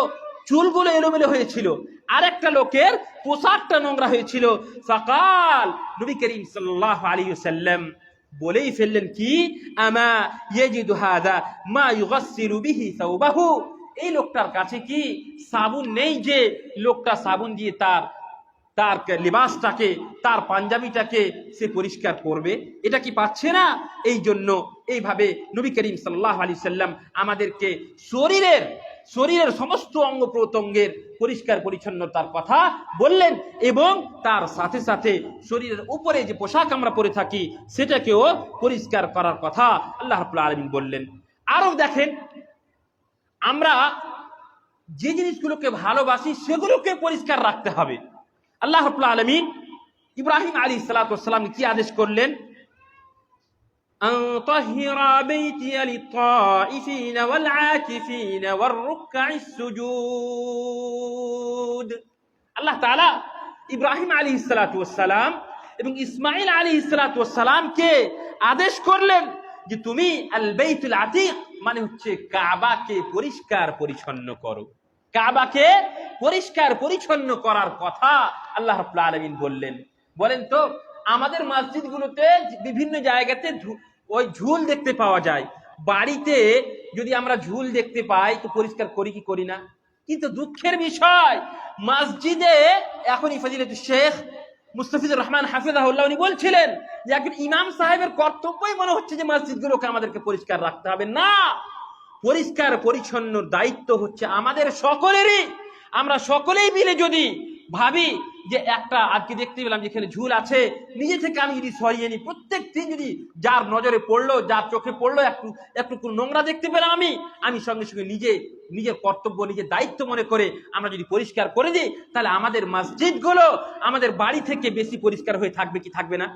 চুলগুলো এলোমেলো হয়েছিল, আর একটা লোকের পোশাকটা নোংরা হয়েছিল। ফাকাল নবী করিম সাল্লাল্লাহু আলাইহি ওয়াসাল্লাম বলেই ফেললেন কি আমা ইয়াজিদু হাদা মা ইউগাসসিলু বিহি সাওবাহু, এই লোকটার কাছে কি সাবুন নেই যে লোকটা সাবুন দিয়ে তার লিবাসটাকে, তার পাঞ্জাবিটাকে সে পরিষ্কার করবে? এটা কি পাচ্ছে না? এই জন্য এইভাবে নবী করিম সাল্লাল্লাহু আলাইহি ওয়াসাল্লাম আমাদেরকে শরীরের সমস্ত অঙ্গ প্রত্যঙ্গের পরিষ্কার পরিচ্ছন্নতার কথা বললেন, এবং তার সাথে সাথে শরীরের উপরে যে পোশাক আমরা পরে থাকি সেটাকেও পরিষ্কার করার কথা আল্লাহ রাব্বুল আলামিন বললেন। আরো দেখেন, আমরা যে জিনিসগুলোকে ভালোবাসি সেগুলোকে পরিষ্কার রাখতে হবে। আল্লাহ রাব্বুল আলামিন ইব্রাহিম আলাইহিস সালাতু ওয়াস সালাম কি আদেশ করলেন? أن طهر بيتي للطائفين والعاكفين والركع السجود। আল্লাহ তাআলা ইব্রাহিম আলাইহিস সালাতু ওয়াস সালাম এবং ইসমাঈল আলাইহিস সালাতু ওয়াস সালামকে আদেশ করলেন যে তুমি আল বাইতুল আতীক মানে হচ্ছে কাবাকে পরিষ্কার পরিচ্ছন্ন করো। কাবাকে পরিষ্কার পরিচ্ছন্ন করার কথা আল্লাহ রাব্বুল আলামিন বললেন। বলেন তো, আমাদের মসজিদগুলোতে বিভিন্ন জায়গাতে ওই ঝুল দেখতে পাওয়া যায়। বাড়িতে যদি আমরা ঝুল দেখতে পাই তো পরিষ্কার করি কি করি না? কিন্তু দুঃখের বিষয় মসজিদে এখনই ফজিলাতুল শেখ মুস্তাফিজুর রহমান হাফিজাহুল্লাহ উনি বলছিলেন যে একজন ইমাম সাহেবের কর্তব্যই মনে হচ্ছে যে মসজিদগুলোকে আমাদেরকে পরিষ্কার রাখতে হবে। না, পরিষ্কার পরিচ্ছন্ন দায়িত্ব হচ্ছে আমাদের সকলেরই। আমরা সকলেই মিলে যদি ভাবি যে একটা আজকে দেখতে পেলাম যেখানে ঝুল আছে, নিজে থেকে আমি যদি সরিয়ে নিই, প্রত্যেক দিন যদি যার নজরে পড়লো, যার চোখে পড়লো একটু নোংরা দেখতে পেলাম আমি সঙ্গে সঙ্গে নিজের কর্তব্য, নিজের দায়িত্ব মনে করে আমরা যদি পরিষ্কার করে দিই, তাহলে আমাদের মসজিদগুলো আমাদের বাড়ি থেকে বেশি পরিষ্কার হয়ে থাকবে কি থাকবে না?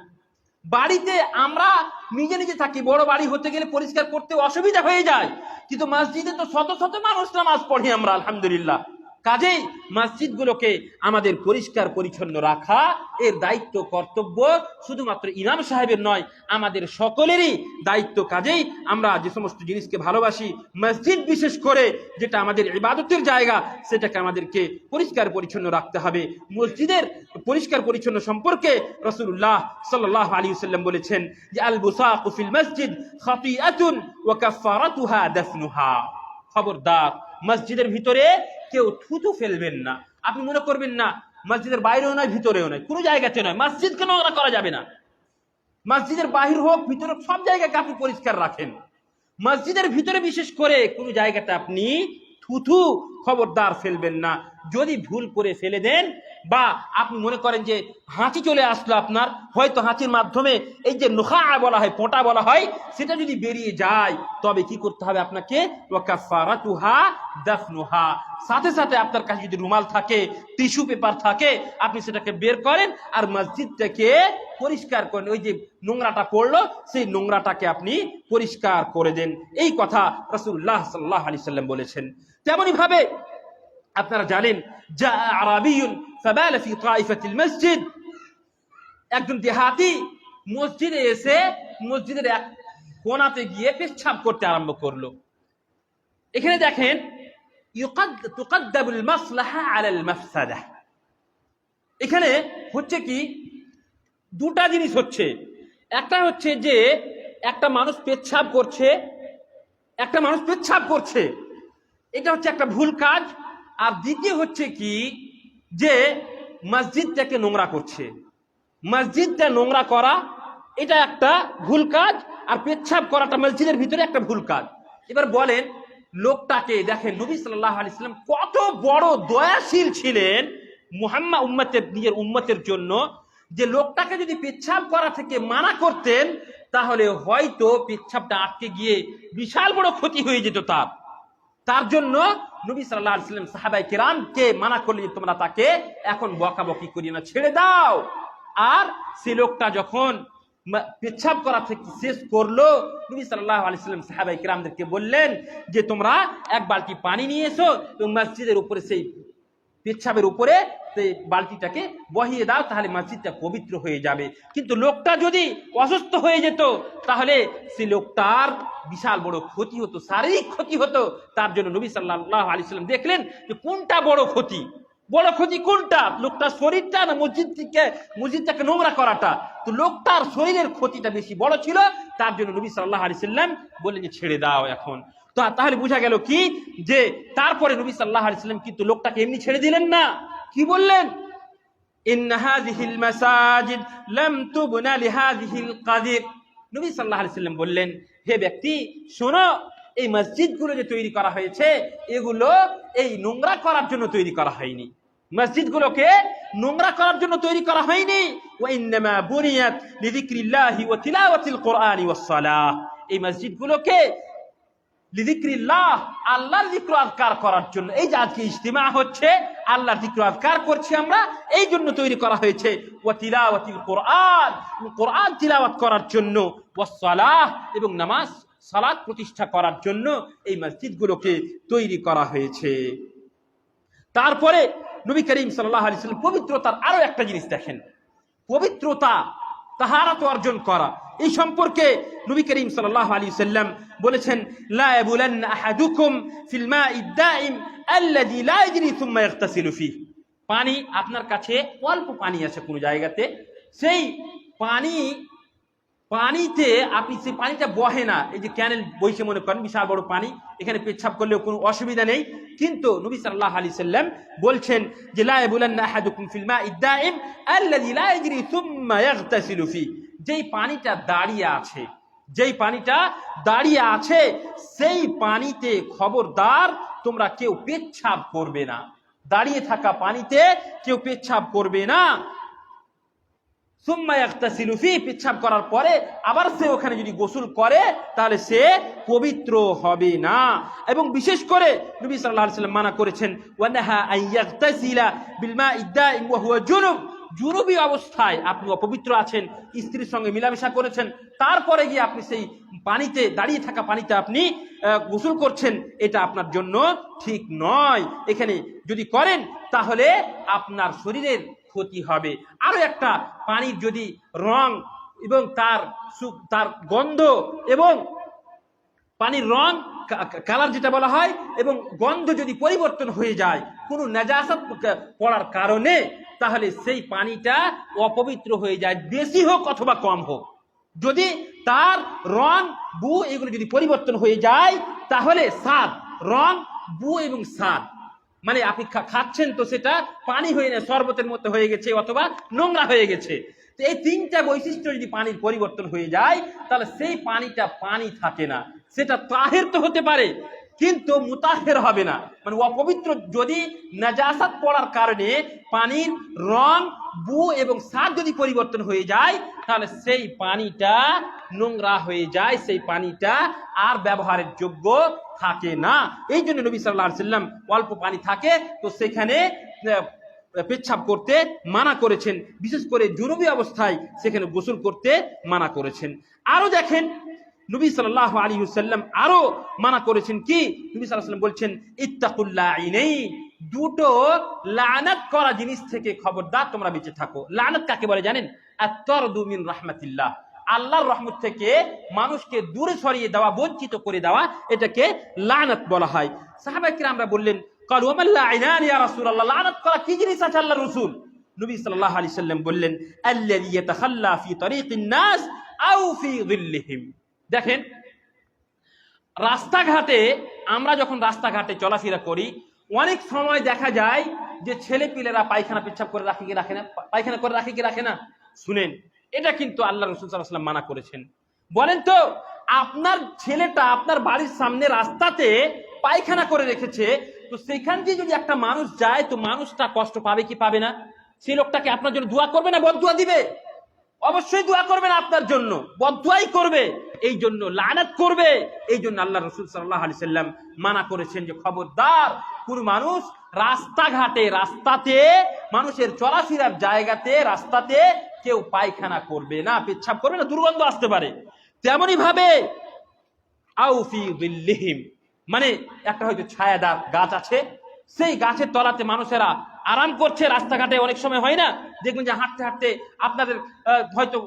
বাড়িতে আমরা নিজে থাকি, বড় বাড়ি হতে গেলে পরিষ্কার করতে অসুবিধা হয়ে যায়, কিন্তু মসজিদে তো শত শত মানুষ নামাজ পড়ি আমরা, আলহামদুলিল্লাহ। কাজেই মসজিদগুলোকে আমাদের পরিষ্কার পরিচ্ছন্ন রাখা এর দায়িত্ব কর্তব্য শুধুমাত্র ইমাম সাহেবের নয়, আমাদের সকলেরই দায়িত্ব। কাজেই আমরা যে সমস্ত জিনিসকে ভালোবাসি, মসজিদ বিশেষ করে যেটা আমাদের ইবাদতের জায়গা, সেটাকে আমাদেরকে পরিষ্কার পরিচ্ছন্ন রাখতে হবে। মসজিদের পরিষ্কার পরিচ্ছন্ন সম্পর্কে রাসূলুল্লাহ সাল্লাল্লাহু আলাইহি ওয়াসাল্লাম বলেছেন যে আল বুসাকু ফিল মসজিদ খাতিআতুন ওয়া কাফারাতুহা দাফনুহা। খবরদার, মসজিদের ভিতরে কেউ থুতু ফেলবেন না। আপনি মনে করবেন না মসজিদের বাইরেও নয় ভিতরেও নয়, কোনো জায়গাতে নয়, মসজিদকে নোংরা করা যাবে না। মসজিদের বাহির হোক ভিতরে হোক সব জায়গাকে আপনি পরিষ্কার রাখেন। মসজিদের ভিতরে বিশেষ করে কোনো জায়গাতে আপনি থুতু খবরদার ফেলবেন না। যদি ভুল করে ফেলে দেন বা আপনি মনে করেন যে হাঁচি চলে আসলো আপনার, হয়তো হাঁচির মাধ্যমে এই যে নুখা বলা হয়, পোঁটা বলা হয়, সেটা যদি বেরিয়ে যায় তবে কি করতে হবে আপনাকে? ওয়া কাফারাতুহা দাফনুহা। সাথে সাথে আপনার কাছে যদি রুমাল থাকে, টিস্যু পেপার থাকে, আপনি সেটাকে বের করেন আর মসজিদটাকে পরিষ্কার করেন। ওই যে নোংরাটা পড়লো সেই নোংরাটাকে আপনি পরিষ্কার করে দেন। এই কথা রাসূলুল্লাহ সাল্লাল্লাহু আলাইহি সাল্লাম বলেছেন। তেমনি ভাবে আপনারা জানেন জা আরাবিয়ুন ফাবালা ফি তাইফাতিল মসজিদ, একজন দেহাতি মসজিদে এসে মসজিদের এক কোণাতে গিয়ে পেচ্ছাব করতে আরম্ভ করলো। এখানে দেখেন তুকদ্দামুল মাসলাহা আলাল মাফসাদা। এখানে হচ্ছে কি দুটা জিনিস হচ্ছে। একটা হচ্ছে যে একটা মানুষ পেচ্ছাব করছে, এটা হচ্ছে একটা ভুল কাজ। আর দ্বিতীয় হচ্ছে কি যে মসজিদটাকে নোংরা করছে। মসজিদটা নোংরা করা এটা একটা ভুল কাজ, আর পেচ্ছাব করাটা মসজিদের ভিতরে একটা ভুল কাজ। এবার বলেন লোকটাকে দেখেন, নবী সাল্লাল্লাহু আলাইহি সাল্লাম কত বড় দয়াশীল ছিলেন মুহাম্মদ নিজের উম্মতের জন্য, যে লোকটাকে যদি পেচ্ছাব করা থেকে মানা করতেন তাহলে হয়তো পেচ্ছাবটা আটকে গিয়ে বিশাল বড় ক্ষতি হয়ে যেত তার জন্য নবী সাল্লাল্লাহু আলাইহি সাল্লাম সাহাবায়ে কেরামকে মানা করলেন যে তোমরা তাকে এখন বকাবকি করিও না, ছেড়ে দাও। আর সে লোকটা যখন পেচ্ছাব করা থেকে শেষ করলো, নবী সাল্লাল্লাহু আলাইহি সাল্লাম সাহাবায়ে কেরামদেরকে বললেন যে তোমরা এক বালতি পানি নিয়ে এসো এবং মসজিদের উপরে সেই পেচ্ছাবের উপরে সেই বালতিটাকে বহিয়ে দাও, তাহলে মসজিদটা পবিত্র হয়ে যাবে। কিন্তু লোকটা যদি অসুস্থ হয়ে যেত তাহলে সেই লোকটার বিশাল বড় ক্ষতি হতো, শারীরিক ক্ষতি হতো। তার জন্য নবী সাল্লাল্লাহু আলাইহি সাল্লাম দেখলেন যে কোনটা বড় ক্ষতি কোনটা, লোকটার শরীরটা না মসজিদটাকে নোংরা করাটা? তো লোকটার শরীরের ক্ষতিটা বেশি বড় ছিল, তার জন্য নবী সাল্লাল্লাহু আলাইহি সাল্লাম বললেন যে ছেড়ে দাও এখন। তো তাহলে বোঝা গেল কি যে তারপরে নবী সাল্লাল্লাহু আলাইহি সাল্লাম কিন্তু লোকটাকে এমনি ছেড়ে দিলেন না, কি বললেন? ইন্না হাযিহিল মাসাজিদ লাম তুবনা লিহাযিহিল কাদির। নবী সাল্লাল্লাহু আলাইহি সাল্লাম বললেন, হে ব্যক্তি শোনো, এই মসজিদগুলো যে তৈরি করা হয়েছে এগুলো এই নোংরা করার জন্য তৈরি করা হয়নি। মসজিদগুলোকে নোংরা করার জন্য তৈরি করা হয়নি। ওয়া ইন্নামা বুনিয়াত লিযিকরিল্লাহি ওয়া তিলাওয়াতিল কুরআনি ওয়াস সালাহ। এই মসজিদগুলোকে লিযিকরিল্লাহ, আল্লাহর যিকর আযকার করার জন্য। এই যে আজকে ইজতিমা হচ্ছে, আল্লাহর যিকর আযকার করছি আমরা, এই জন্য তৈরি করা হয়েছে। ওয়া তিলাওয়াতিল কুরআন, কুরআন তিলাওয়াত করার জন্য। ওয়াস সালাহ, এবং নামাজ সালাত প্রতিষ্ঠা করার জন্য এই মসজিদগুলোকে তৈরি করা হয়েছে। তারপরে নবী করিম সাল্লাল্লাহু আলাইহি সাল্লাম পবিত্রতার আরো একটা জিনিস দেখেন, পবিত্রতা, তাহারাত অর্জন করা। এই সম্পর্কে নবী করিম সাল্লাল্লাহু আলাইহি সাল্লাম বলেছেন, লা ইয়াবুলান্না আহাদুকুম ফিল মাইদ দাইম আল্লাযী লা ইয়াজরি সুম্মা ইয়াগতাসিলু ফিহি। পানি আপনার কাছে অল্প পানি আছে কোন জায়গাতে, সেই পানিতে আপনি সেই পানিটা বহে না, এই যে ক্যানেল বইছে মনে করেন বিশাল বড় পানি, এখানে পেচ্ছাব করলেও কোনো অসুবিধা নেই। কিন্তু নবী সাল্লাল্লাহু আলাইহি সাল্লাম বলছেন যে লা ইয়াবুলান্না আহাদুকুম ফিল মাইদ দাইম আল্লাযী লা ইয়াজরি সুম্মা ইয়াগতাসিলু ফিহি। যেই পানিটা দাঁড়িয়ে আছে সেই পানিতে খবরদার তোমরা কেউ পেচ্ছাব করবে না। দাঁড়িয়ে থাকা পানিতে কেউ পেচ্ছাব করবে না। সুম্মা ইয়াগতাসিলু ফিহি, পেচ্ছাব করার পরে আবার সে ওখানে যদি গোসল করে তাহলে সে পবিত্র হবে না। এবং বিশেষ করে নবী সাল্লাল্লাহু আলাইহি সাল্লাম মানা করেছেন, ওয়া নাহা আন ইয়াগতাসিলা বিল মাইদ দাইম ওয়া হুয়া জুনুব। জুনুবি অবস্থায় আপনি অপবিত্র আছেন, স্ত্রীর সঙ্গে মিলামেশা করেছেন, তারপরে গিয়ে আপনি সেই পানিতে, দাঁড়িয়ে থাকা পানিতে আপনি গোসল করছেন, এটা আপনার জন্য ঠিক নয়। এখানে যদি করেন তাহলে আপনার শরীরের ক্ষতি হবে। আরো একটা, পানির যদি রং এবং তার গন্ধ এবং পানির রং, কালার যেটা বলা হয়, এবং গন্ধ যদি পরিবর্তন হয়ে যায় কোনো নাজাসাত পড়ার কারণে, তাহলে সেই পানিটা অপবিত্র হয়ে যায়, বেশি হোক অথবা কম হোক। যদি তার রং, বু এগুলো যদি পরিবর্তন হয়ে যায়, তাহলে স্বাদ, রং, বু এবং স্বাদ, মানে আপনি খাচ্ছেন তো সেটা পানি হয়ে না, শরবতের মতো হয়ে গেছে অথবা নোংরা হয়ে গেছে। তো এই তিনটা বৈশিষ্ট্য যদি পানির পরিবর্তন হয়ে যায়, তাহলে সেই পানিটা পানি থাকে না। সেটা তাহের তো হতে পারে কিন্তু মুতাহের হবে না, মানে অপবিত্র। যদি নাজাসাত পড়ার কারণে পানির রং, বু এবং স্বাদ যদি পরিবর্তন হয়ে যায়, তাহলে সেই পানিটা নোংরা হয়ে যায়, সেই পানিটা আর ব্যবহারের যোগ্য থাকে না। এই জন্য নবী সাল্লাল্লাহু আলাইহি ওয়াসাল্লাম অল্প পানি থাকে তো সেখানে পেচ্ছাব করতে মানা করেছেন, বিশেষ করে জুনুবি অবস্থায় সেখানে গোসল করতে মানা করেছেন। আরো দেখেন নবী সাল্লাল্লাহু আলাইহি ওয়াসাল্লাম আরো মানা করেছেন কি, নবী সাল্লাল্লাহু আলাইহি ওয়াসাল্লাম বলছেন ইত্তাকুল লাইনাইন, দুটো লানাত করা জিনিস থেকে খবরদার তোমরা বেঁচে থাকো। লানাত কাকে বলে জানেন? আত-তারদু মিন রাহমাতিল্লাহ, আল্লাহর রহমত থেকে মানুষকে দূরে সরিয়ে দেওয়া, বঞ্চিত করে দেওয়া, এটাকে লানাত বলা হয়। সাহাবায়ে কিরামরা বললেন, ক্বালু ওয়া মাল লাইনান ইয়া রাসূলুল্লাহ, লানাত করা কি জিনিস আছে আল্লাহর রাসূল? নবী সাল্লাল্লাহু আলাইহি ওয়াসাল্লাম বললেন, আল্লাযী ইয়াতাখাল্লা ফি তারিকিন নাস আও ফি যিল্লিহিম। দেখেন, রাস্তাঘাটে, আমরা যখন রাস্তাঘাটে চলাফেরা করি, অনেক সময় দেখা যায় যে ছেলে পিলেরা পায়খানা পেচ্ছাব করে রাখে কি রাখে না, পায়খানা করে রাখে কি রাখে না। শুনেন, এটা কিন্তু আল্লাহ রাসূল সাল্লাল্লাহু আলাইহি ওয়াসাল্লাম মানা করেছেন। বলেন তো, আপনার ছেলেটা আপনার বাড়ির সামনে রাস্তাতে পায়খানা করে রেখেছে, তো সেখান দিয়ে যদি একটা মানুষ যায়, তো মানুষটা কষ্ট পাবে কি পাবে না? সেই লোকটাকে আপনার জন্য দোয়া করবে না বদদুয়া দিবে? অবশ্যই দোয়া করবে না আপনার জন্য, বদদুয়াই করবে। এই জন্য লানাত করবে। এই জন্য আল্লাহ রাসূল সাল্লাল্লাহু আলাইহি ওয়াসাল্লাম মানা করেছেন যে খবরদার কোন মানুষ রাস্তাঘাটে, রাস্তাতে, মানুষের চলাফেরার জায়গাতে, রাস্তাতে কেউ পায়খানা করবে না, পেচ্ছাব করবে না, দুর্গন্ধ আসতে পারে। তেমনি ভাবে আও ফি যিল্লিহিম, মানে একটা হয়তো ছায়াদার গাছ আছে, সেই গাছের তলাতে মানুষেরা আরাম করছে। রাস্তাঘাটে অনেক সময় হয় না, দেখবেন যে হাঁটতে হাঁটতে আপনাদের হয়তো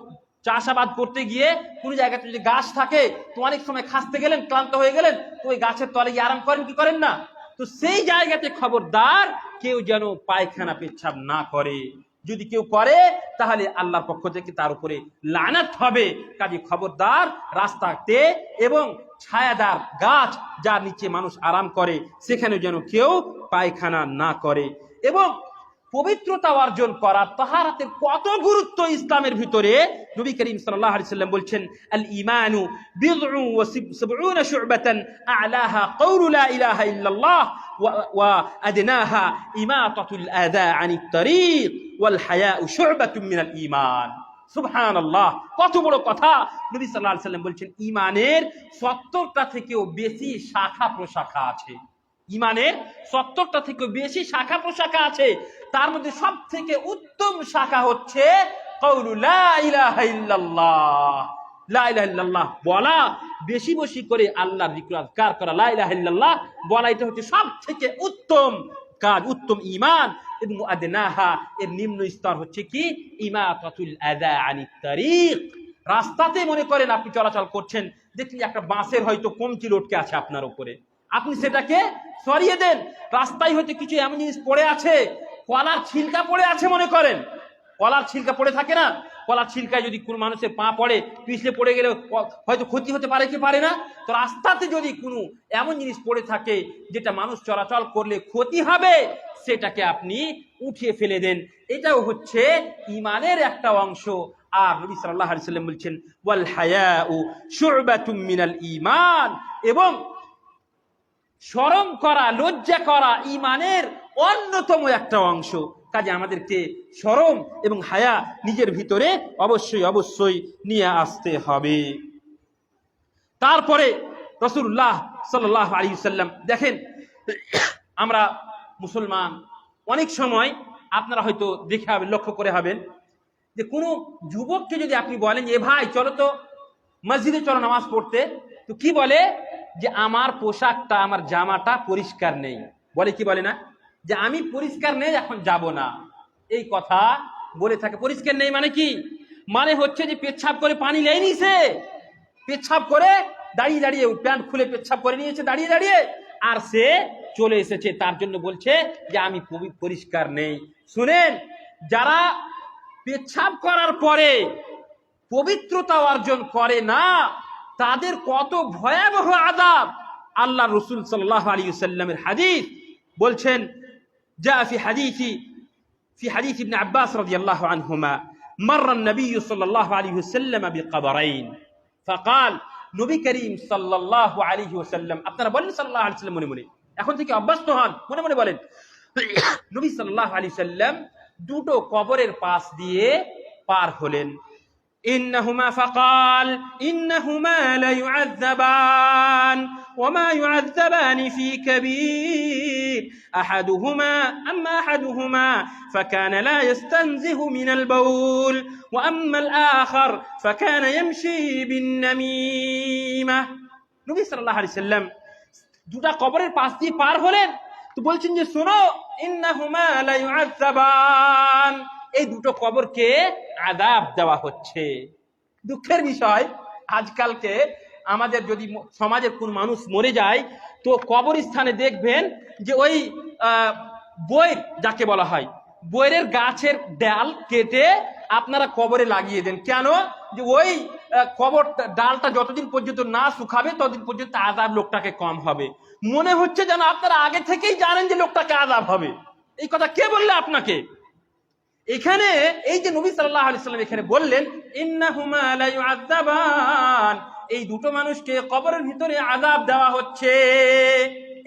চাষাবাদ করতে গিয়ে কোনো জায়গাতে যদি গাছ থাকে, তো অনেক সময় খাসতে গেলেন, ক্লান্ত হয়ে গেলেন, তো ওই গাছের তলে গিয়ে আরাম করেন কি করেন না? তো সেই জায়গাতে খবরদার কেউ যেন পায়খানা পেচ্ছাব না করে। যদি কেউ করে তাহলে আল্লাহর পক্ষ থেকে তার উপরে লানাত হবে। কাজে খবরদার রাস্তাতে এবং ছায়াদার গাছ যার নিচে মানুষ আরাম করে, সেখানে যেন কেউ পায়খানা না করে। এবং পবিত্রতা অর্জন করা, তাহারাতের কত গুরুত্ব ইসলামের ভিতরে, নবী করিম সাল্লাল্লাহু আলাইহি ওয়াসাল্লাম বলছেন, আল ঈমানু বিদ'উ ওয়া সাব'উনা শু'বাতান আ'লাহা কাওলু লা ইলাহা ইল্লাল্লাহ ওয়া আদনাহা ইমাতাতুল আযা আনিত তারিক ওয়াল হায়াউ শু'বাতুম মিনাল ঈমান। সুবহানাল্লাহ, কত বড় কথা! নবী সাল্লাল্লাহু আলাইহি ওয়াসাল্লাম বলছেন ঈমানের 70টা থেকেও বেশি শাখা প্রশাখা আছে। ঈমানের 70টা থেকে বেশি শাখা প্রশাখা আছে। তার মধ্যে সব থেকে উত্তম শাখা হচ্ছে কাউলু লা ইলাহা ইল্লাল্লাহ, লা ইলাহা ইল্লাল্লাহ বলা, বেশি বেশি করে আল্লাহর যিকর আযকার করা, লা ইলাহা ইল্লাল্লাহ বলা, এটা হচ্ছে সব থেকে উত্তম কাজ, উত্তম ঈমান। এবং আদনাহা, এর নিম্ন স্তর হচ্ছে কি, ইমাতাতুল আযা আনিত তারিক। রাস্তাতে মনে করেন আপনি চলাচল করছেন, দেখলেন একটা বাঁশের হয়তো কমচি লটকে আছে আপনার উপরে, আপনি সেটাকে সরিয়ে দেন। রাস্তায় হয়তো কিছু এমন জিনিস পড়ে আছে, কলার ছিলকা পড়ে আছে, মনে করেন কলার ছিলকা পড়ে থাকে না, কলার ছিলকায় যদি কোনো মানুষের পা পড়ে, পিছলে পড়ে গেলে হয়তো ক্ষতি হতে পারে কি পারে না? তো রাস্তাতে যদি কোনো এমন জিনিস পড়ে থাকে যেটা মানুষ চলাচল করলে ক্ষতি হবে, সেটাকে আপনি উঠিয়ে ফেলে দেন। এটাও হচ্ছে ঈমানের একটা অংশ। আর নবী সাল্লাল্লাহু আলাইহি ওয়াসাল্লাম বলছেন, ওয়াল হায়াউ শু'বাতুম মিনাল ঈমান, এবং শরম করা, লজ্জা করা ঈমানের অন্যতম একটা অংশ। কাজে আমাদেরকে শরম এবং হায়া নিজের ভিতরে অবশ্যই অবশ্যই নিয়ে আসতে হবে। তারপরে রাসূলুল্লাহ সাল্লাল্লাহু আলাইহি ওয়াসাল্লাম, দেখেন আমরা মুসলমান, অনেক সময় আপনারা হয়তো দেখে হবেন, লক্ষ্য করে হবেন যে কোনো যুবককে যদি আপনি বলেন যে ভাই চলো তো মসজিদে চলো নামাজ পড়তে, তো কি বলে যে আমার পোশাকটা, আমার জামাটা পরিষ্কার নেই। বলে কি বলে না যে আমি পরিষ্কার নেই, এখন যাব না। এই কথা বলে থাকে। পরিষ্কার নেই মানে কি? মানে হচ্ছে যে পেচ্ছাপ করে পানি নেয়নি, সে পেচ্ছাপ করে দাঁড়িয়ে দাঁড়িয়ে, প্যান্ট খুলে পেচ্ছাপ করে নিয়েছে দাঁড়িয়ে দাঁড়িয়ে, আর সে চলে এসেছে, তার জন্য বলছে যে আমি পরিষ্কার নেই। শুনেন, যারা পেচ্ছাপ করার পরে পবিত্রতা অর্জন করে না, তাদের কত ভয়াবহ আযাব। আল্লাহ রাসূল সাল্লাল্লাহু আলাইহি ওয়াসাল্লামের হাদিস বলছেন, جاء في حديث ابن عباس رضي الله عنهما مر النبي صلى الله عليه وسلم بقبرين فقال নবী করিম সাল্লাল্লাহু আলাইহি ওয়াসাল্লাম, আপনারা বলেন সাল্লাল্লাহু আলাইহি ওয়াসাল্লাম মনে মনে, এখন থেকে অভ্যস্ত হন, মনে মনে বলেন। নবী সাল্লাল্লাহু আলাইহি ওয়াসাল্লাম দুটো কবরের পাশ দিয়ে পার হলেন। إنهما فقال إنهما ليعذبان وما يعذبان في كبير أما أحدهما فكان لا يستنزه من البول وأما الآخر فكان يمشي بالنميمة। নবী সাল্লাল্লাহু আলাইহি ওয়াসাল্লাম দুটো কবরের পাশ দিয়ে পার হলেন, তো বলছেন যে শোনো, ইন্নাহুমা লা ইউআযাবান, এই দুটো কবরকে আযাব দেওয়া হচ্ছে। দুঃখের বিষয়, আজকালকে আমাদের যদি সমাজের কোন মানুষ মরে যায়, তো কবরস্থানে দেখবেন যে ওই বইয়ের, যাকে বলা হয় বইয়ের গাছের ডাল কেটে আপনারা কবরে লাগিয়ে দেন। কেন? যে ওই কবর ডালটা যতদিন পর্যন্ত না শুকাবে ততদিন পর্যন্ত আযাব লোকটাকে কম হবে। মনে হচ্ছে যেন আপনারা আগে থেকেই জানেন যে লোকটাকে আযাব হবে। এই কথা কে বললে আপনাকে? এখানে এই যে নবী সাল্লাল্লাহু আলাইহি ওয়াসাল্লাম এখানে বললেন ইন্নাহুমা লা ইউআযাবান, এই দুটো মানুষকে কবরের ভিতরে আযাব দেওয়া হচ্ছে।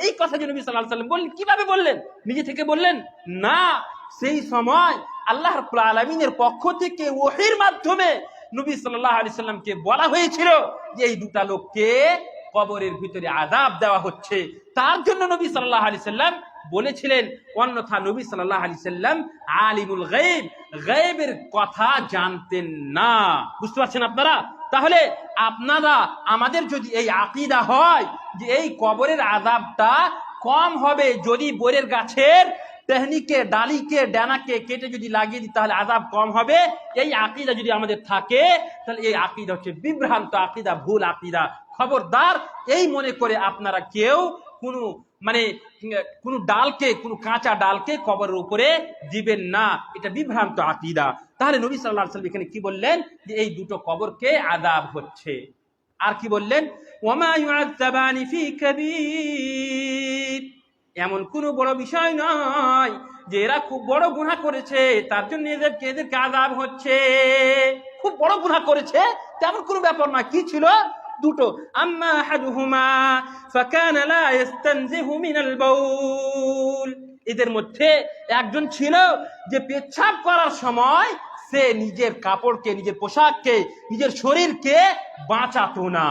এই কথা যে নবী সাল্লাল্লাহু আলাইহি ওয়াসাল্লাম বললেন, কিভাবে বললেন? নিজে থেকে বললেন না, সেই সময় আল্লাহ রাব্বুল আলামিনের পক্ষ থেকে ওহীর মাধ্যমে নবী সাল্লাল্লাহু আলাইহি ওয়াসাল্লামকে বলা হয়েছিল যে এই দুটো লোককে কবরের ভিতরে আযাব দেওয়া হচ্ছে। তার জন্য নবী সাল্লাল্লাহু আলাইহি ওয়াসাল্লাম বলেছিলেন। অন্যথা নবী সাল্লাল্লাহু আলাইহি সাল্লাম আলিমুল গায়ব, গায়বের কথা জানতেন না। বুঝতে পারছেন আপনারা? তাহলে আপনারা, আমাদের যদি এই আকীদা হয় যে এই কবরের আযাবটা কম হবে যদি বরের গাছের টহনিকে, ডালিকে, ডানাকে কেটে যদি লাগিয়ে দিই তাহলে আযাব কম হবে, এই আকীদা যদি আমাদের থাকে, তাহলে এই আকীদা হচ্ছে বিভ্রান্ত আকীদা, ভুল আকীদা। খবরদার এই মনে করে আপনারা কেউ কোনো ডালকে, কোনো কাঁচা ডালকে কবরের উপরে দিবেন না, এটা বিভ্রান্ত আকীদা। তাহলে নবী সাল্লাল্লাহু আলাইহি ওয়াসাল্লাম এখানে কি বললেন? যে এই দুটো কবরকে আযাব হচ্ছে। আর কি বললেন? ওয়ামা ইউআযাবানি ফি কাবীর, এমন কোনো বড় বিষয় নয় যে এরা খুব বড় গুনাহ করেছে তার জন্য এদেরকে আযাব হচ্ছে। খুব বড় গুনাহ করেছে তেমন কোনো ব্যাপার না। কি ছিল? দুটো, আম্মা আহাদুহুমা ফাকানা লা ইস্তানজিহু মিনাল বাউল, এদের মধ্যে একজন ছিল যে পেচ্ছাব করার সময় সে নিজের কাপড়কে, নিজের পোশাককে, নিজের শরীরকে বাঁচাতো না।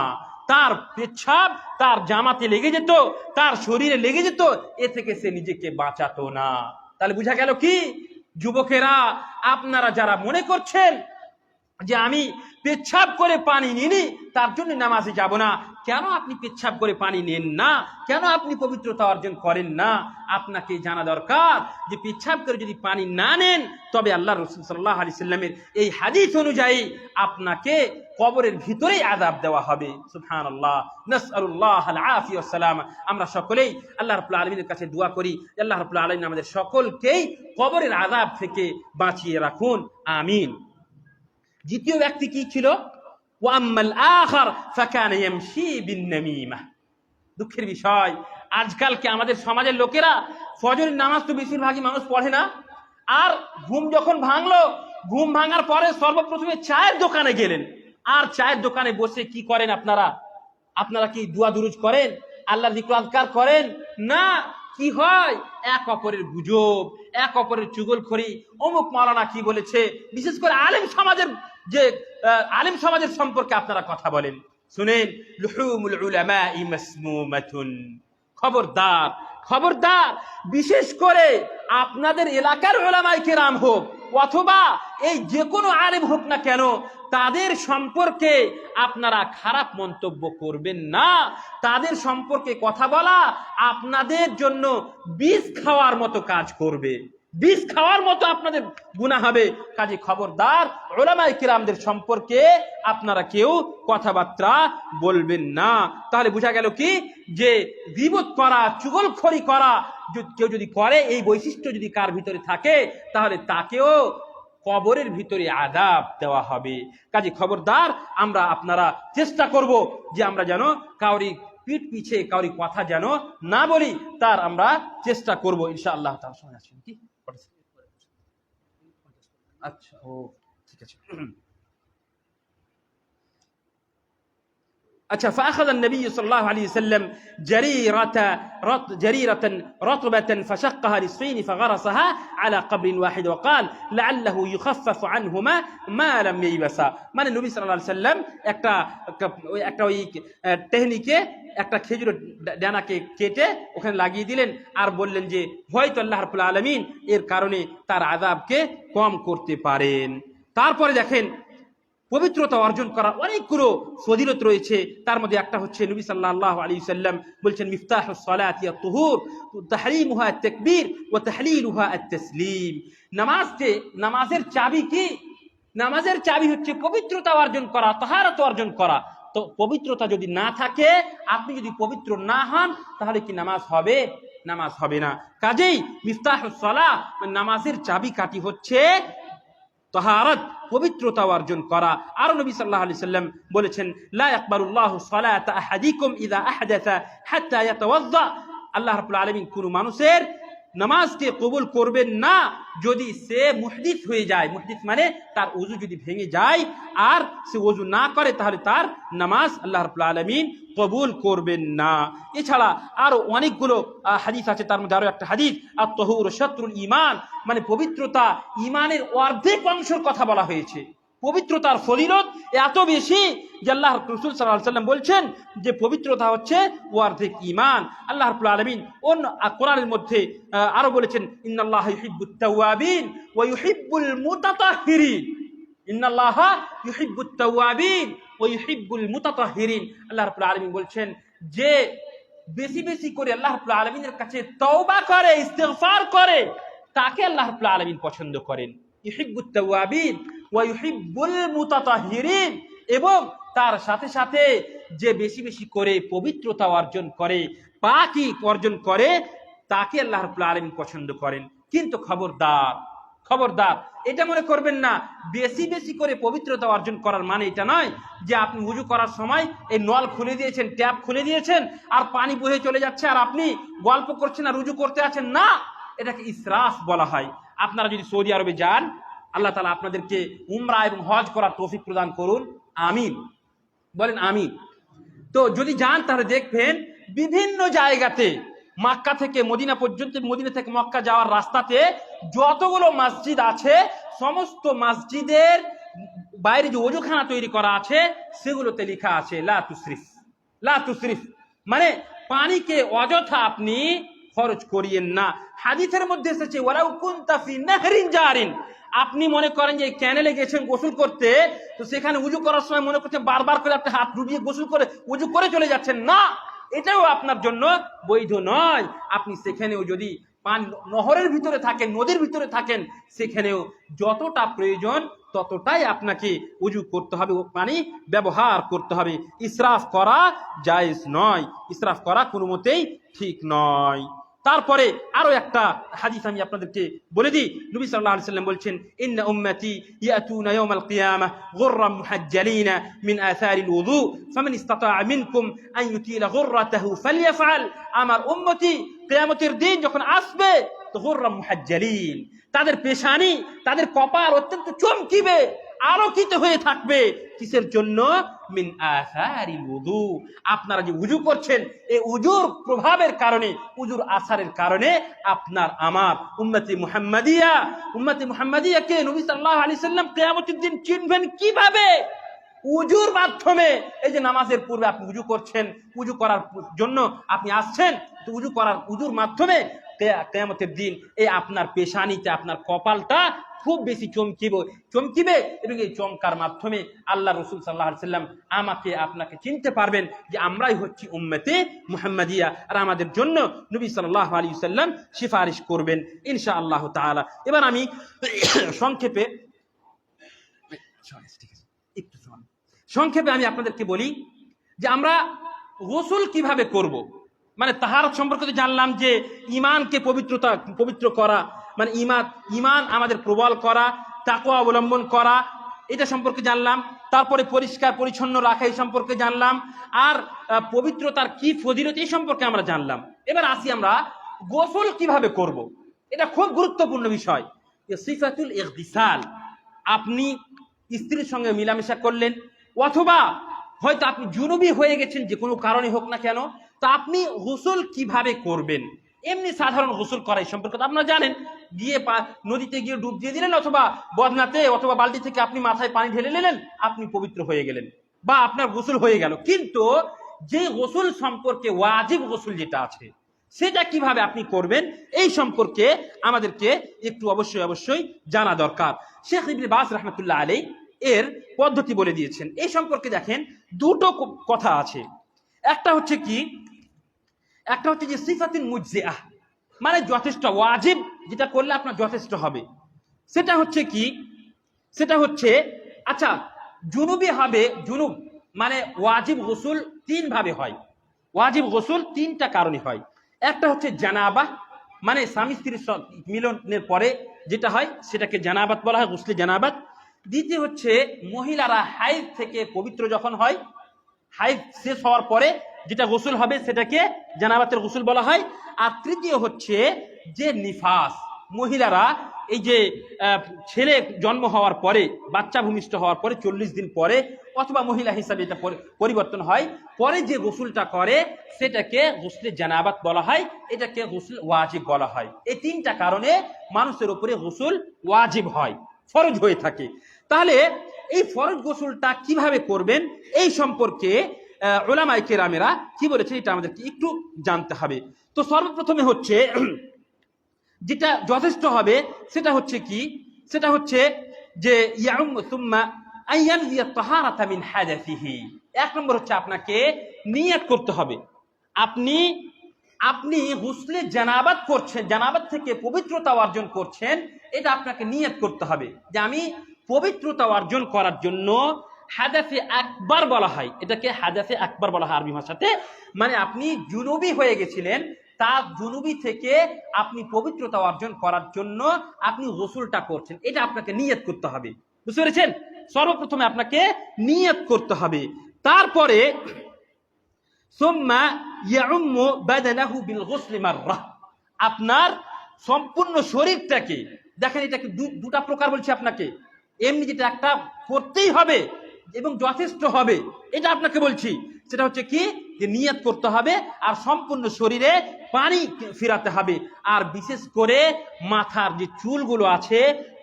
তার পেচ্ছাব তার জামাতে লেগে যেত, তার শরীরে লেগে যেত, এ থেকে সে নিজেকে বাঁচাতো না। তাহলে বোঝা গেল কি? যুবকেরা, আপনারা যারা মনে করছেন যে আমি পেচ্ছাব করে পানি নিনি তার জন্য নামাজে যাব না, কেন আপনি পেচ্ছাব করে পানি নেন না? কেন আপনি পবিত্রতা অর্জন করেন না? আপনাকে জানা দরকার যে পেচ্ছাব করে যদি পানি না নেন তবে আল্লাহ রাসূল সাল্লাল্লাহু আলাইহি ওয়াসাল্লামের এই হাদিস অনুযায়ী আপনাকে কবরের ভিতরেই আযাব দেওয়া হবে। সুবহানাল্লাহ, নাসআলুল্লাহাল আফিয়া ওয়াস সালামা। আমরা সকলেই আল্লাহ রাব্বুল আলামিনের কাছে দোয়া করি, আল্লাহ রাব্বুল আলামিন আমাদের সকলকেই কবরের আযাব থেকে বাঁচিয়ে রাখুন, আমিন। দ্বিতীয় ব্যক্তি কি ছিল? ওয়াম্মাল আখার ফাকানা ইয়ামশি বিন-নামিমা। দুঃখের বিষয়, আজকালকে আমাদের সমাজের লোকেরা ফজরের নামাজ তো বেশিরভাগই মানুষ পড়ে না, আর ঘুম যখন ভাঙলো, ঘুম ভাঙার পরে সর্বপ্রথমে চায়ের দোকানে গেলেন, আর চায়ের দোকানে বসে কি করেন আপনারা কি দুয়া দুরুজ করেন? আল্লাহর যিকর আযকার করেন? না। কি হয়? এক অপরের গুজব, এক অপরের চুগলখড়ি, অমুক মাওলানা কি বলেছে, বিশেষ করে আলেম সমাজের সম্পর্কে আপনারা কথা বলেন। শুনেন, লুহুমুল উলামাই মাসমুমাতুন, খবরদার, খবরদার, বিশেষ করে আপনাদের এলাকার উলামায়ে কেরাম হোক অথবা এই যে কোনো আলেম হোক না কেন, তাদের সম্পর্কে আপনারা খারাপ মন্তব্য করবেন না। তাদের সম্পর্কে কথা বলা আপনাদের জন্য বিষ খাওয়ার মতো কাজ করবে, বিষ খাওয়ার মতো আপনাদের গুনাহ হবে। কাজে খবরদার, উলামায়ে কিরামদের সম্পর্কে আপনারা কেউ কথাবার্তা বলবেন না। তাহলে বোঝা গেল কি, যে গীবত করা, চুগলখড়ি করা কেউ যদি করে, এই বৈশিষ্ট্য যদি কার ভিতরে থাকে, তাহলে তাকেও কবরের ভিতরে আযাব দেওয়া হবে। কাজে খবরদার, আপনারা চেষ্টা করব যে আমরা যেন কাউরি পিঠ পিছে কাউরি কথা যেন না বলি, তার আমরা চেষ্টা করব ইনশাআল্লাহ তাআলা। সময় আছে কি? আচ্ছা, ও ঠিক আছে। अच्छा, فأخذ النبي صلى الله عليه وسلم جريرة رطبة فشقها نصفين فغرسها على قبر واحد وقال لعله يخفف عنهما ما لم ييبسا। মানে নবী সাল্লাল্লাহু আলাইহি সাল্লাম একটা ওই টেকনিকে একটা খেজুর ডানাকে কেটে ওখানে লাগিয়ে দিলেন আর বললেন যে হয়তো আল্লাহ রাব্বুল আলামিন এর কারণে তার আযাবকে কম করতে পারেন। তারপরে দেখেন, পবিত্রতা অর্জন করার অনেকগুলো ফজিলত রয়েছে। তার মধ্যে একটা হচ্ছে নবী সাল্লাল্লাহু আলাইহি সাল্লাম বলছেন, মিফতাহুস সালাতি আত-তুহুর তাহরিমুহা আত-তাকবীর ওয়া তাহলিলুহা আত-তাসলিম। নামাজের চাবি কি? নামাজের চাবি হচ্ছে পবিত্রতা অর্জন করা, তাহারাত অর্জন করা। তো পবিত্রতা যদি না থাকে, আপনি যদি পবিত্র না হন, তাহলে কি নামাজ হবে? নামাজ হবে না। কাজেই মিফতাহুস সালাহ, নামাজের চাবিকাঠি হচ্ছে তাহারাত, পবিত্রতা অর্জন করা। আর নবী সাল্লাল্লাহু আলাইহি সাল্লাম বলেছেন, লা ইয়াকবালুল্লাহু সালাতা আহাদিকুম ইযা আহদাসা হাত্তা ইয়াতাওয়াজ্জা। আল্লাহ রাব্বুল আলামিন কোন মানুষের নামাজকে কবুল করবেন না যদি সে মুহদিস হয়ে যায়। মুহদিস মানে তার ওযু যদি ভেঙে যায় আর সে ওযু না করে, তাহলে তার নামাজ আল্লাহ রাব্বুল আলামিন কবুল করবেন না। এছাড়া আরো অনেকগুলো হাদিস আছে। তার মধ্যে আরো একটা হাদিস, আত-তাহুর শাতরুল ঈমান, মানে পবিত্রতা ঈমানের অর্ধেক অংশের কথা বলা হয়েছে। পবিত্রতার ফজিলত এত বেশি যে আল্লাহ রাসূল সাল্লাল্লাহু আলাইহি ওয়াসাল্লাম বলছেন যে পবিত্রতা হচ্ছে অর্ধেক ঈমান। আল্লাহ রাব্বুল আলামিন অন্য কোরআনের মধ্যে আরো বলেছেন, ইন্নাল্লাহা ইউহিব্বুত তাওয়াবিন ওয়া ইউহিব্বুল মুতাতাহহিরিন। ইন্নাল্লাহা ইউহিব্বুত তাওয়াবিন ওয়া ইউহিব্বুল মুতাতাহহিরিন। আল্লাহ রাব্বুল আলামিন বলছেন যে বেশি বেশি করে আল্লাহ রাব্বুল আলামিনের কাছে তওবা করে, ইস্তিগফার করে, তাকে আল্লাহ রাব্বুল আলামিন পছন্দ করেন। ইউহিব্বুত তাওয়াবিন ওয়া ইউহিব্বুল মুতাতাহহিরিন। এবং তার সাথে সাথে যে বেশি বেশি করে পবিত্রতা অর্জন করে, পাকি অর্জন করে, তাকে আল্লাহ রাব্বুল আলামিন পছন্দ করেন। কিন্তু খবরদার, খবরদার, এটা মনে করবেন না বেশি বেশি করে পবিত্রতা অর্জন করার মানে এটা নয় যে আপনি ওযু করার সময় এই নল খুলে দিয়েছেন, ট্যাপ খুলে দিয়েছেন আর পানি বহে চলে যাচ্ছে আর আপনি গল্প করছেন আর ওযু করতে আছেন। না, এটাকে ইসরাফ বলা হয়। আপনারা যদি সৌদি আরবে যান, আল্লাহ তাআলা আপনাদেরকে উমরা এবং হজ করার তৌফিক প্রদান করুন, আমিন বলেন, আমিন। তো যদি যান তাহলে দেখবেন বিভিন্ন জায়গাতে, মক্কা থেকে মদিনা পর্যন্ত, মদিনা থেকে মক্কা যাওয়ার রাস্তাতে যতগুলো মসজিদ আছে, সমস্ত মসজিদের বাইরে যে ওযুখানা তৈরি করা আছে সেগুলোতে লেখা আছে লা তুসরিফ, লা তুসরিফ, মানে পানিকে অযথা আপনি খরচ করিয়েন না। হাদিসের মধ্যে এসেছে ওয়ালাউ কুনতা ফি নাহরিন জারিন। আপনি মনে করেন যে ক্যানেলে গেছেন গোসল করতে, তো সেখানে উযু করার সময় মনে করছেন বারবার করে আপনি হাত ডুবিয়ে গোসল করে উযু করে চলে যাচ্ছেন, না, এটাও আপনার জন্য বৈধ নয়। আপনি সেখানেও যদি নহরের ভিতরে থাকেন, নদীর ভিতরে থাকেন, সেখানেও যতটা প্রয়োজন ততটাই আপনাকে উযু করতে হবে, পানি ব্যবহার করতে হবে। ইসরাফ করা জায়েজ নয়, ইসরাফ করা কোনো মতেই ঠিক নয়। তারপরে আরো একটা হাদিস আমি আপনাদেরকে বলে দিই। নবী সাল্লাল্লাহু আলাইহি ওয়াসাল্লাম বলছেন, ইন্না উম্মতি ইয়াতুনা ইয়াওমাল কিয়ামাহ গুররাম মুহাজ্জালিনা মিন আথারিল ওযু ফামান ইসতাতা'a মিনকুম আন ইউতিলা গুররাতাহু ফালইয়াফআল। আমার উম্মতি কিয়ামতের দিন যখন আসবে, তো গুররাম মুহাজ্জালিন, তাদের পেশানি, তাদের কপাল অত্যন্ত চমকিবে, আলোকিত হয়ে থাকবে। কিসের জন্য? মিন আসারিল ওযু। আপনারা যে ওযু করছেন, এই ওযুর প্রভাবের কারণে, ওযুর আসারের কারণে আপনার আমার উম্মতি মুহাম্মাদিয়া, উম্মতি মুহাম্মাদিয়াকে নবী সাল্লাল্লাহু আলাইহি সাল্লাম কিয়ামতের দিন চিনবেন কিভাবে? ওযুর মাধ্যমে। এই যে নামাজের পূর্বে আপনি ওযু করছেন, ওযু করার জন্য আপনি আসছেন, উজু করার উজুর মাধ্যমে কিয়ামতের দিন এই আপনার পেশানিতে আপনার কপালটা খুব বেশি চমকিবে এবং এই চমকার মাধ্যমে আল্লাহ রাসূল সাল্লাল্লাহু আলাইহি সাল্লাম আমাকে আপনাকে চিনতে পারবেন যে আমরাই হচ্ছি উম্মতে মুহাম্মাদিয়া, আর আমাদের জন্য নবী সাল্লাল্লাহু আলাইহি সাল্লাম সিফারিশ করবেন ইনশাআল্লাহ তাআলা। এবার আমি সংক্ষেপে আমি আপনাদেরকে বলি যে আমরা গোসল কিভাবে করব। মানে তাহারত সম্পর্কে তো জানলাম যে ঈমানকে পবিত্র করা, মানে ঈমান আমাদের প্রবল করা, তাকওয়া অবলম্বন করা, এটা সম্পর্কে জানলাম। তারপরে পরিষ্কার পরিচ্ছন্ন রাখা এই সম্পর্কে জানলাম, আর পবিত্রতার কি ফজিলত এই সম্পর্কে আমরা জানলাম। এবার আসি আমরা গোসল কিভাবে করব। এটা খুব গুরুত্বপূর্ণ বিষয়। সিফাতুল ইগতিসাল, আপনি স্ত্রীর সঙ্গে মিলামেশা করলেন, অথবা হয়তো আপনি জুনুবি হয়ে গেছেন, যে কোনো কারণে হোক না কেন, তা আপনি গোসল কিভাবে করবেন। এমনি সাধারণ গোসল করা এই সম্পর্কে আপনারা জানেন, গিয়ে নদীতে গিয়ে ডুব দিয়ে দিলেন, অথবা বদনাতে অথবা বালতি থেকে আপনি মাথায় পানি ঢেলে নিলেন, আপনি পবিত্র হয়ে গেলেন বা আপনার গোসল হয়ে গেল। কিন্তু যে গোসল সম্পর্কে ওয়াজিব গোসল যেটা আছে, সেটা কিভাবে আপনি করবেন এই সম্পর্কে আমাদেরকে একটু অবশ্যই জানা দরকার। শেখ ইবনে বাজ রাহমাতুল্লাহ আলাইহি এর পদ্ধতি বলে দিয়েছেন। এই সম্পর্কে দেখেন দুটো কথা আছে। একটা হচ্ছে যে সিফাতুন মুজজিআহ, মানে যথেষ্ট, ওয়াজিব যেটা করলে আপনার যথেষ্ট হবে। সেটা হচ্ছে আচ্ছা, জুনুবি হবে। জুনুব মানে ওয়াজিব গোসল তিন ভাবে হয়। ওয়াজিব গোসল তিনটা কারণে হয়। একটা হচ্ছে জানাবা, মানে স্বামী স্ত্রীর মিলনের পরে যেটা হয় সেটাকে জানাবাত বলা হয়, গোসলে জানাবাত। দ্বিতীয় হচ্ছে মহিলারা হাইজ থেকে পবিত্র যখন হয়, হাইজ শেষ হওয়ার পরে যেটা গোসল হবে সেটাকে জানাবাতের গোসল বলা হয়। আর তৃতীয় হচ্ছে যে নিফাস, মহিলারা এই যে ছেলে জন্ম হওয়ার পরে, বাচ্চা ভূমিষ্ঠ হওয়ার পরে 40 দিন পরে, অথবা মহিলা হিসাবে এটা পরিবর্তন হয়, পরে যে গোসলটা করে সেটাকে গোসলে জানাবাত বলা হয়, এটাকে গোসল ওয়াজিব বলা হয়। এই তিনটা কারণে মানুষের উপরে গোসল ওয়াজিব হয়, ফরজ হয়ে থাকে। তাহলে এই ফরজ গোসলটা কিভাবে করবেন এই সম্পর্কে উলামায়ে কেরামেরা কি বলেছে এটা আমাদেরকে একটু জানতে হবে। তো সর্বপ্রথমে হচ্ছে যেটা যথেষ্ট হবে সেটা হচ্ছে যে ইয়াউম সুম্মা আইয়ানজিয়া তাহারাতা মিন হাদাসিহি। এক নম্বর হচ্ছে আপনাকে নিয়ত করতে হবে। আপনি গুসলে জানাবাত করছেন, জানাবাত থেকে পবিত্রতা অর্জন করছেন, এটা আপনাকে নিয়ত করতে হবে যে আমি পবিত্রতা অর্জন করার জন্য, হাদাসে আকবার বলা হয় এটাকে, হাদাসে আকবার বলা হয় আরবি ভাষাতে। মানে আপনি জুনুবি হয়ে গেছিলেন, তার জুনুবি থেকে আপনি পবিত্রতা অর্জন করার জন্য আপনি গোসলটা করছেন, এটা আপনাকে নিয়ত করতে হবে। বুঝতে পেরেছেন? সর্বপ্রথমে আপনাকে নিয়ত করতে হবে। তারপরে সুম্মা ইয়াউম্মু বাদানাহু বিল গুসলি মাররা, আপনার সম্পূর্ণ শরীরটাকে, দেখেন এটাকে দুটা প্রকার বলছি আপনাকে। এমনি যেটা একটা করতেই হবে এবং যথেষ্ট হবে, এটা আপনাকে বলছি, সেটা হচ্ছে কি যে নিয়ত করতে হবে, আর সম্পূর্ণ শরীরে পানি ফিরাতে হবে। আর বিশেষ করে মাথার যে চুলগুলো আছে,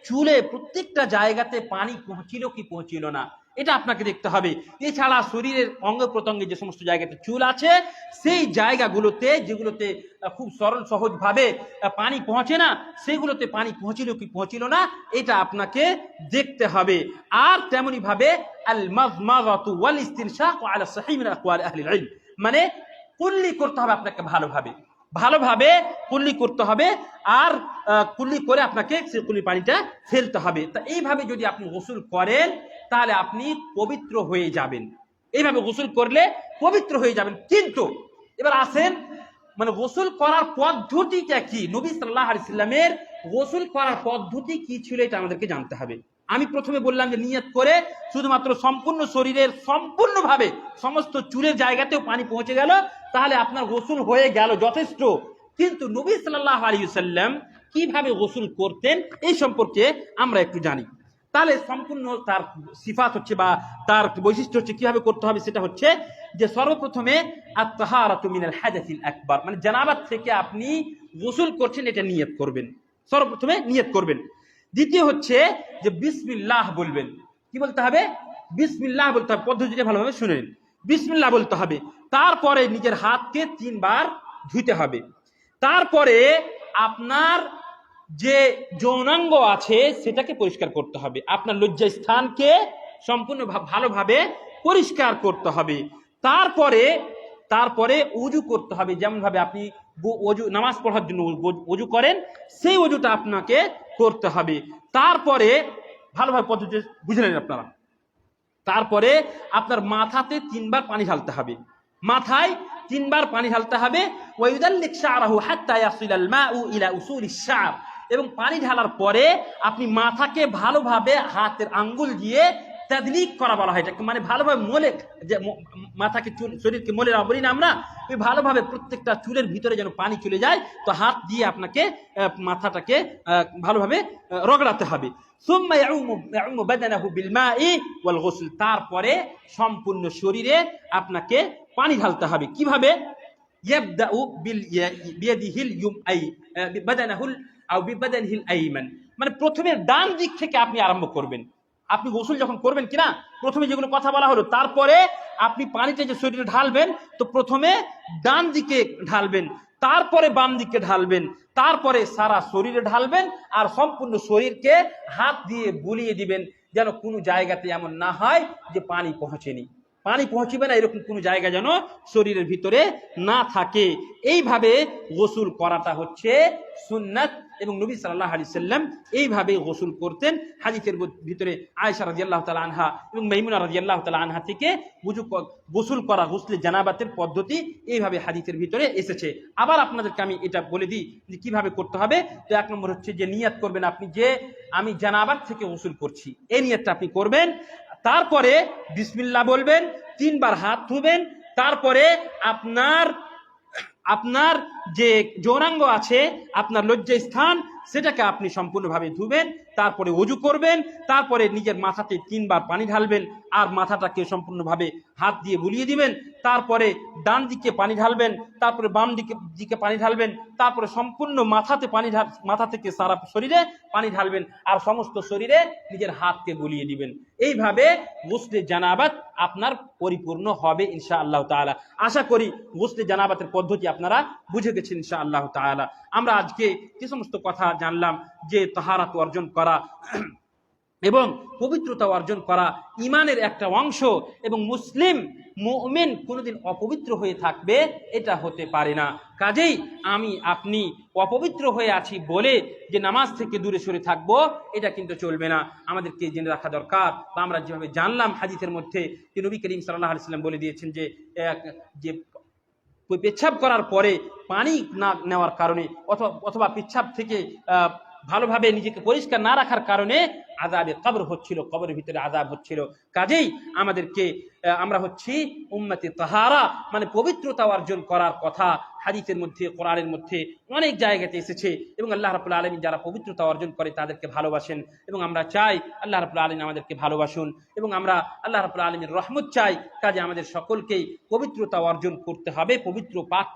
চুলে প্রত্যেকটা জায়গাতে পানি পৌঁছিল কি পৌঁছিল না, এটা আপনাকে দেখতে হবে। এছাড়া শরীরের অঙ্গ প্রত্যঙ্গে যে সমস্ত জায়গাতে চুল আছে, সেই জায়গাগুলোতে যেগুলোতে খুব সরল সহজ ভাবে পানি পৌঁছে না, সেগুলোতে পানি পৌঁছিল কি পৌঁছিল না, এটা আপনাকে দেখতে হবে। আর তেমনি ভাবে আল মাযমাযাতু ওয়াল ইসতিনশাক আলা সহিহ মিন আকওয়াল আহলিল ইলম, মানে কুল্লি করতে হবে আপনাকে, ভালোভাবে কুল্লি করতে হবে, আর কুল্লি করে আপনাকে সেই কুল্লি পানিটা ফেলতে হবে। তা এইভাবে যদি আপনি গোসল করেন তাহলে আপনি পবিত্র হয়ে যাবেন। এইভাবে গোসল করলে পবিত্র হয়ে যাবেন। কিন্তু এবার আসেন, মানে গোসল করার পদ্ধতিটা কি, নবী সাল্লাল্লাহু আলাইহি সাল্লামের গোসল করার পদ্ধতি কি ছিল এটা আমাদেরকে জানতে হবে। আমি প্রথমে বললাম যে নিয়ত করে শুধুমাত্র সম্পূর্ণ শরীরের সম্পূর্ণভাবে সমস্ত চুলের জায়গাতেও পানি পৌঁছে গেল, তাহলে আপনার গোসল হয়ে গেল, যথেষ্ট। কিন্তু নবী সাল্লাল্লাহু আলাইহি সাল্লাম কিভাবে গোসল করতেন এই সম্পর্কে আমরা একটু জানি। তাহলে সম্পূর্ণ তার সিফাত হচ্ছে বা তার বৈশিষ্ট্য হচ্ছে কিভাবে করতে হবে, সেটা হচ্ছে যে সর্বপ্রথমে আত-তাহারাতু মিনাল হাদাসিল আকবার, মানে জানাবাত থেকে আপনি গোসল করছেন এটা নিয়ত করবেন, সর্বপ্রথমে নিয়ত করবেন। দ্বিতীয় হচ্ছে যে বিসমিল্লাহ বলবেন। কি বলতে হবে? বিসমিল্লাহ বলতে হবে। পদ্ধতিটা ভালোভাবে শুনে নিন। বিসমিল্লাহ বলতে হবে। তারপরে নিজের হাতকে 3 বার ধুইতে হবে। তারপরে আপনার যে যৌনাঙ্গ আছে সেটাকে পরিষ্কার করতে হবে, আপনার লজ্জা স্থানকে সম্পূর্ণ ভালোভাবে পরিষ্কার করতে হবে। তারপরে উজু করতে হবে, যেমন ভাবে আপনি নামাজ পড়ার জন্য উজু করেন সেই উজুটা আপনাকে করতে হবে। তারপরে ভালোভাবে পদ্ধতি বুঝে নেন আপনারা। তারপরে আপনার মাথাতে 3 বার পানি ঢালতে হবে, মাথায় 3 বার পানি ঢালতে হবে। ওয়াইদাল্লিক শা'রাহু হাত্তা ইয়াসিলাল মাউ ইলা উসুলিশ শা'r, এবং পানি ঢালার পরে আপনি মাথাকে ভালোভাবে হাতের আঙ্গুল দিয়ে তাদলিক করা বলা হয়, এটাকে মানে ভালোভাবে মোলে, যে মাথাকে চুল শরীরকে মোলে বলি না আমরা, ওই ভালোভাবে প্রত্যেকটা চুলের ভিতরে যেন পানি চলে যায়, তো হাত দিয়ে আপনাকে মাথাটাকে ভালোভাবে রগড়াতে হবে। সুম্মা ইয়াউমু বাদানাহু বিল মাই ওয়াল গুসল, তারপরে সম্পূর্ণ শরীরে আপনাকে পানি ঢালতে হবে। কিভাবে? ইয়াবদাউ বিয়াদিহিল ইউমআই বাদানাহুল আও বিবাদানিহিল আইমান, মানে প্রথমে ডান দিক থেকে আপনি আরম্ভ করবেন। আপনি গোসল যখন করবেন কিনা, প্রথমে যেগুলো কথা বলা হলো, তারপরে আপনি পানিতে যে শরীরে ঢালবেন, তো প্রথমে ডান দিকে ঢালবেন, তারপরে বাম দিকে ঢালবেন, তারপরে সারা শরীরে ঢালবেন, আর সম্পূর্ণ শরীরকে হাত দিয়ে বুলিয়ে দিবেন, যেন কোনো জায়গাতে এমন না হয় যে পানি পৌঁছেনি, পানি পৌঁছবে না, এরকম কোনো জায়গা যেন শরীরের ভিতরে না থাকে। এইভাবে গোসল করাটা হচ্ছে সুন্নাত, এবং নবী সাল্লাল্লাহু আলাইহি সাল্লাম এইভাবে গোসল করতেন। হাদিসের ভিতরে আয়েশা রাদিয়াল্লাহু তাআলা আনহা এবং মাইমুনা রাদিয়াল্লাহু তাআলা আনহা থেকে গোসল করা, গোসলে জানাবাতের পদ্ধতি এইভাবে হাদিসের ভিতরে এসেছে। আবার আপনাদেরকে আমি এটা বলে দিই যে কিভাবে করতে হবে। তো 1 নম্বর হচ্ছে যে নিয়াত করবেন আপনি, যে আমি জানাবাত থেকে গোসল করছি, এই নিয়াতটা আপনি করবেন। তারপরে বিসমিল্লাহ বলবেন, 3 বার হাত ধুবেন। তারপরে আপনার যে যৌনাঙ্গ আছে, আপনার লজ্জা স্থান, সেটাকে আপনি সম্পূর্ণভাবে ধুবেন। তারপরে ওযু করবেন, তারপরে নিজের মাথাতে 3 বার পানি ঢালবেন, আর মাথাটাকে সম্পূর্ণভাবে হাত দিয়ে বুলিয়ে দিবেন। তারপরে ডান দিকে পানি ঢালবেন, তারপরে বাম দিকে পানি ঢালবেন, তারপরে সম্পূর্ণ মাথাতে মাথা থেকে সারা শরীরে পানি ঢালবেন, আর সমস্ত শরীরে নিজের হাতকে বুলিয়ে দিবেন। এইভাবে গোসলে জানাবাত আপনার পরিপূর্ণ হবে ইনশাআল্লাহ তাআলা। আশা করি গোসলে জানাবাতের পদ্ধতি আপনারা বুঝে গেছেন ইনশাআল্লাহ তাআলা। আমরা আজকে যে সমস্ত কথা জানলাম, যে তাহারাত অর্জন করা এবং পবিত্রতা অর্জন করা ঈমানের একটা অংশ, এবং মুসলিম মুমিন কোনোদিন অপবিত্র হয়ে থাকবে এটা হতে পারে না। কাজেই আমি আপনি অপবিত্র হয়ে আছি বলে যে নামাজ থেকে দূরে সরে থাকবো, এটা কিন্তু চলবে না। আমাদেরকে জেনে রাখা দরকার, বা আমরা যেভাবে জানলাম হাদিসের মধ্যে যে নবী করিম সাল্লাল্লাহু আলাইহি ওয়াসাল্লাম বলে দিয়েছেন যে পেচ্ছাব করার পরে পানি না নেওয়ার কারণে অথবা পেচ্ছাব থেকে ভালোভাবে নিজেকে পরিষ্কার না রাখার কারণে আযাবে কবর হচ্ছিল, কবরের ভিতরে আযাব হচ্ছিল। কাজেই আমাদেরকে আমরা হচ্ছি উম্মতে তাহারা, মানে পবিত্রতা অর্জন করার কথা হাদিসের মধ্যে, কোরআনের মধ্যে অনেক জায়গাতে এসেছে। এবং আল্লাহ রাব্বুল আলামিন যারা পবিত্রতা অর্জন করে তাদেরকে ভালোবাসেন, এবং আমরা চাই আল্লাহ রাব্বুল আলামিন আমাদেরকে ভালোবাসুন, এবং আমরা আল্লাহ রাব্বুল আলামিনের রহমত চাই। কাজে আমাদের সকলকেই পবিত্রতা অর্জন করতে হবে,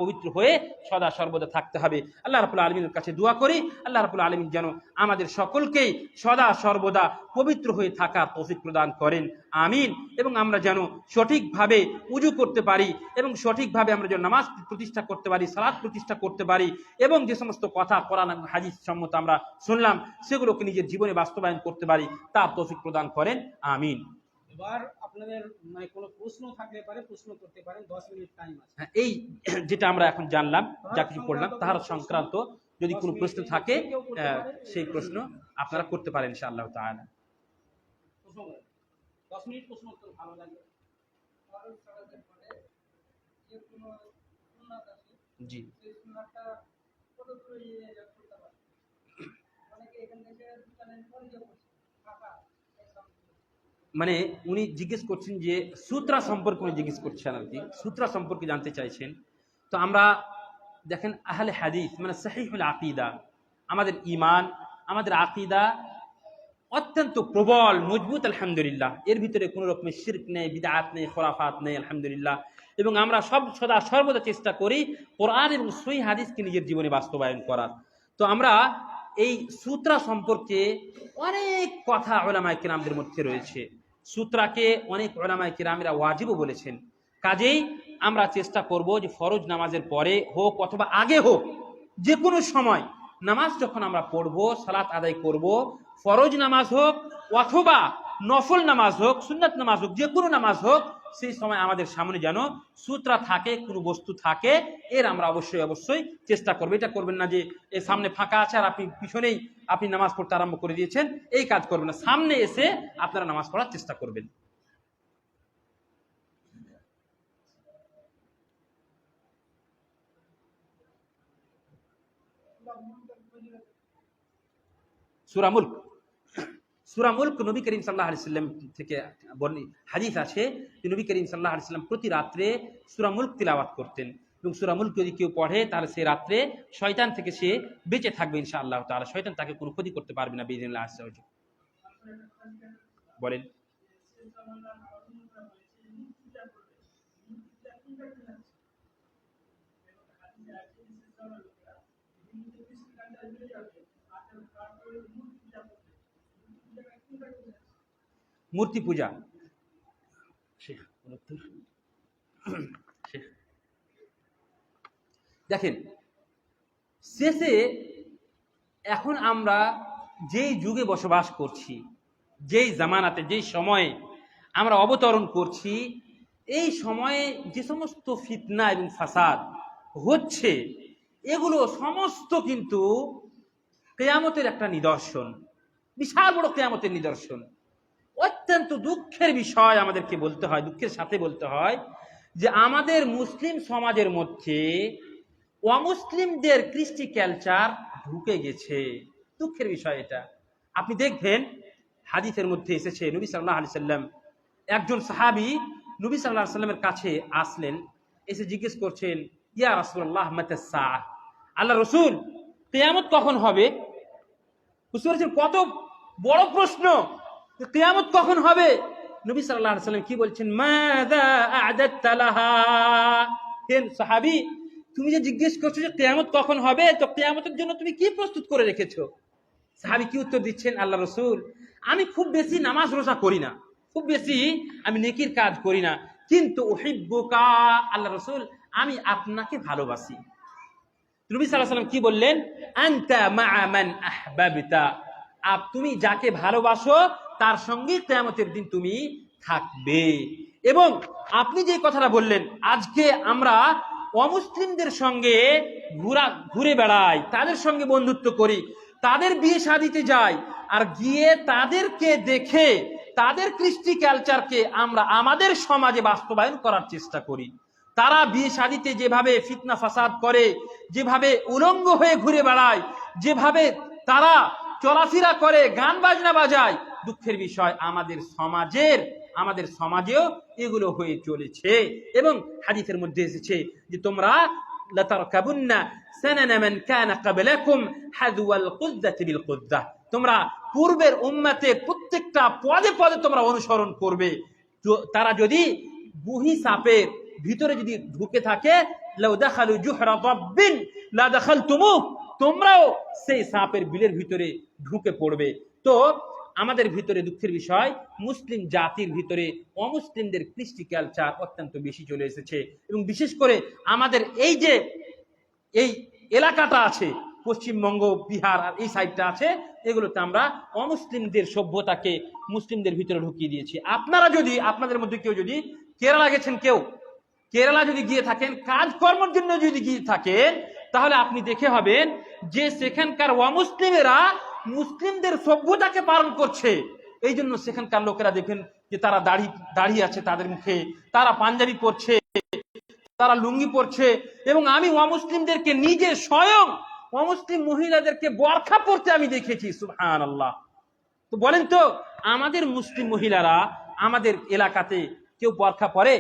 পবিত্র হয়ে সদা সর্বদা থাকতে হবে। আল্লাহ রাব্বুল আলামিনের কাছে দোয়া করি, আল্লাহ রাব্বুল আলামিন যেন আমাদের সকলকেই সদা সর্বদা পবিত্র হয়ে থাকার তৌফিক প্রদান করেন, আমিন। এবং আমরা যেন সঠিকভাবে উযু করতে পারি, এবং সঠিকভাবে আমরা যেন নামাজ প্রতিষ্ঠা করতে পারি, সালাত প্রতিষ্ঠা করতে পারি, এবং যে সমস্ত কথা কোরআন এবং হাদিস সম্মত আমরা শুনলাম সেগুলোকে নিজের জীবনে বাস্তবায়ন করতে পারি, তার তৌফিক প্রদান করেন, আমিন। এবার আপনাদের মানে কোনো প্রশ্ন থাকলে পারে প্রশ্ন করতে পারেন, 10 মিনিট টাইম আছে। এই যেটা আমরা এখন জানলাম, যা কিছু পড়লাম, তাহার সংক্রান্ত যদি কোনো প্রশ্ন থাকে সেই প্রশ্ন আপনারা করতে পারেন ইনশাআল্লাহ তাআলা। 10 মিনিট প্রশ্ন উত্তর ভালো লাগবে। জি, মানে উনি জিজ্ঞেস করছেন যে সূত্রা সম্পর্কে, উনি জিজ্ঞেস করছেন আর কি, সূত্রা সম্পর্কে জানতে চাইছেন। তো আমরা দেখেন আহলে হাদিস মানে সহিহুল আকীদা, আমাদের ঈমান, আমাদের আকীদা অত্যন্ত প্রবল মজবুত আলহামদুলিল্লাহ। এর ভিতরে কোনো রকমের শিরক নেই, বিদআত নেই, খুরাফাত নেই আলহামদুলিল্লাহ। এবং আমরা সদা সর্বদা চেষ্টা করি কোরআন এবং সহিহ হাদিসকে নিজের জীবনে বাস্তবায়ন করার। তো আমরা এই সূত্রা সম্পর্কে অনেক কথা উলামায়ে কিরামদের মধ্যে রয়েছে। সূত্রাকে অনেক উলামায়ে কিরামরা ওয়াজিবও বলেছেন। কাজেই আমরা চেষ্টা করব যে ফরজ নামাজের পরে হোক অথবা আগে হোক, যে কোনো সময় নামাজ যখন আমরা পড়বো, সালাত আদায় করব, ফরজ নামাজ হোক অথবা নফল নামাজ হোক, সুন্নাত নামাজ হোক, যে কোনো নামাজ হোক, সেই সময় আমাদের সামনে যেন সূত্রা থাকে, কোনো বস্তু থাকে, এর আমরা অবশ্যই অবশ্যই চেষ্টা করবো। এটা করবেন না যে এর সামনে ফাঁকা আছে আর আপনি পিছনেই আপনি নামাজ পড়তে আরম্ভ করে দিয়েছেন, এই কাজ করবেন না। সামনে এসে আপনারা নামাজ পড়ার চেষ্টা করবেন। সূরা মুলক, সূরা মুলক নবী করিম সাল্লাল্লাহু আলাইহি সাল্লাম থেকে হাদিস আছে যে নবী করিম সাল্লাল্লাহু আলাইহি সাল্লাম প্রতি রাত্রে সূরা মুলক তিলাওয়াত করতেন, এবং সূরা মুলক যদি কেউ পড়ে তাহলে সেই রাত্রে শয়তান থেকে সে বেঁচে থাকবে ইনশাআল্লাহ তাআলা। শয়তান তাকে কোনো ক্ষতি করতে পারবে না বিইذنিল্লাহ আযজা ওয়া জাল। বলেন। মূর্তি পূজা, দেখেন শেষে এখন আমরা যেই যুগে বসবাস করছি, যেই জামানাতে, যেই সময়ে আমরা অবতরণ করছি, এই সময়ে যে সমস্ত ফিতনা এবং ফাসাদ হচ্ছে, এগুলো সমস্ত কিন্তু কিয়ামতের একটা নিদর্শন, বিশাল বড় কিয়ামতের নিদর্শন। অত্যন্ত দুঃখের বিষয় আমাদেরকে বলতে হয়, দুঃখের সাথে বলতে হয় যে আমাদের মুসলিম সমাজের মধ্যে অমুসলিমদের কৃষ্টি কালচার ঢুকে গেছে। দুঃখের বিষয় এটা। আপনি দেখবেন হাদিসের মধ্যে এসেছে নবী সাল্লাল্লাহু আলাইহি সাল্লাম, একজন সাহাবী নবী সাল্লাল্লাহু আলাইহি সাল্লামের কাছে আসলেন, এসে জিজ্ঞেস করছেন, ইয়া রাসূলুল্লাহ মাতা সাআহ, আল্লাহ রাসূল কিয়ামত কখন হবে? বুঝতে পারছেন কত বড় প্রশ্ন, কিয়ামত কখন হবে? নবী সাল্লাল্লাহু আলাইহি সাল্লাম কি বলছেন, মাযা আ'দাদতা লাহা। হে সাহাবী, তুমি যে জিজ্ঞেস করছো যে কিয়ামত কখন হবে, তো কিয়ামতের জন্য তুমি কি প্রস্তুত করে রেখেছো? সাহাবী কি উত্তর দিচ্ছেন, আল্লাহ রাসূল আমি খুব বেশি নামাজ রোজা করি না, খুব বেশি আমি নেকির কাজ করি না, কিন্তু উহিব্বুকা, আল্লাহ রাসূল আমি আপনাকে ভালোবাসি। নবী সাল্লাল্লাহু আলাইহি সাল্লাম কি বললেন, আনতা মা'a মান আহবাবতা, তুমি যাকে ভালোবাসো তার সঙ্গে কিয়ামতের দিন তুমি থাকবে। এবং আপনি যে কথাটা বললেন, আজকে আমরা অমুসলিমদের সঙ্গে ঘুরে বেড়াই, তাদের সঙ্গে বন্ধুত্ব করি, তাদের বিয়ে শাদিতে যাই, আর গিয়ে তাদেরকে দেখে তাদের কৃষ্টি কালচারকে আমরা আমাদের সমাজে বাস্তবায়ন করার চেষ্টা করি। তারা বিয়ে শাদিতে যেভাবে ফিতনা ফাসাদ করে, যেভাবে উলঙ্গ হয়ে ঘুরে বেড়ায়, যেভাবে তারা চলাফেরা করে, গান বাজনা বাজায়, দুঃখের বিষয় আমাদের সমাজেও এগুলো হয়ে চলেছে। এবং হাদিসের মধ্যে এসেছে যে তোমরা লাতারকাবুন্না সানানা মান কানা ক্বাবলাকুম হাযওয়াল কুযযাতি বিল কুযযাহ, তোমরা পূর্বের উম্মতের প্রত্যেকটা পদে পদে তোমরা অনুসরণ করবে। তারা যদি গুহি সাপের ভিতরে যদি ঢুকে থাকে, লাউ দাখালু জুহরা দাব্বিন লা দাখালতুমু, তোমরাও সেই সাপের বিলের ভিতরে ঢুকে পড়বে। তো আমাদের ভিতরে দুঃখের বিষয়, মুসলিম জাতির ভিতরে অমুসলিমদের কৃষ্টি কালচার অত্যন্ত বেশি চলে এসেছে। এবং বিশেষ করে আমাদের এই যে এই এলাকাটা আছে, পশ্চিমবঙ্গ, বিহার আর এই সাইডটা আছে, এগুলোতে আমরা অমুসলিমদের সভ্যতাকে মুসলিমদের ভিতরে ঢুকিয়ে দিয়েছি। আপনারা যদি, আপনাদের মধ্যে কেউ যদি কেরালা গেছেন, কেউ কেরালা যদি গিয়ে থাকেন, কাজকর্মের জন্য যদি গিয়ে থাকেন, তাহলে আপনি দেখে হবেন যে সেখানকার অমুসলিমেরা মুসলিমদের সভ্যতাকে পালন করছে। এই জন্য সেখানকার লোকেরা দেখেন যে তারা দাড়ি আছে তাদের মুখে, তারা পাঞ্জাবি পরছে, তারা লুঙ্গি পরছে। এবং আমি অমুসলিমদেরকে নিজে স্বয়ং অমুসলিম মহিলাদেরকে বোরখা পরতে আমি দেখেছি, সুবহানাল্লাহ। তো বলেন তো, আমাদের মুসলিম মহিলারা আমাদের এলাকাতে কেউ বোরখা পরে,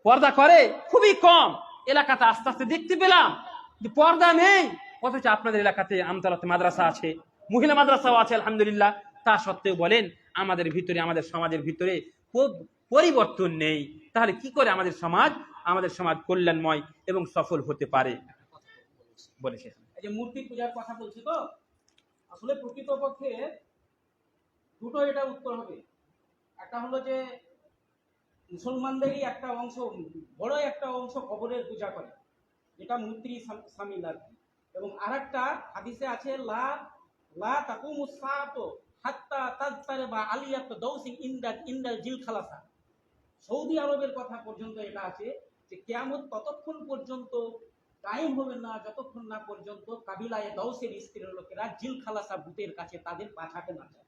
পর্দা করে? খুবই কম। এলাকাতে আস্তে আস্তে দেখতে পেলাম যে পর্দা নেই, অথচ আপনাদের এলাকাতে আমতলাতে মাদ্রাসা আছে, মহিলা মাদ্রাসাও আছে আলহামদুলিল্লাহ। তা সত্ত্বেও বলেন আমাদের ভিতরে, আমাদের সমাজের ভিতরে পরিবর্তন নেই। তাহলে কি করে আমাদের সমাজ কল্যাণময় এবং সফল হতে পারে? বলেছে এই যে মূর্তি পূজার কথা বলছি, তো আসলে প্রকৃতপক্ষে দুটো এটা উত্তর হবে। একটা হলো যে মুসলমানদেরই একটা অংশ, বড় একটা অংশ কবরের পূজা করে, যেটা মূর্তি সামিল আর কি। এবং আরেকটা হাদিসে আছে লা লা তাকুমুস সাআতু হাত্তা তাযতারিবা আলিয়াত দাউসি ইনদাল জিল খালাসা। সৌদি আরবের কথা পর্যন্ত এটা আছে যে কিয়ামত ততক্ষণ পর্যন্ত কায়েম হবে না যতক্ষণ না পর্যন্ত কাবিলায়ে দাউসের স্ত্রীর লোকেরা জিল খালাসা ভূতের কাছে তাদের পাছাতে না যায়।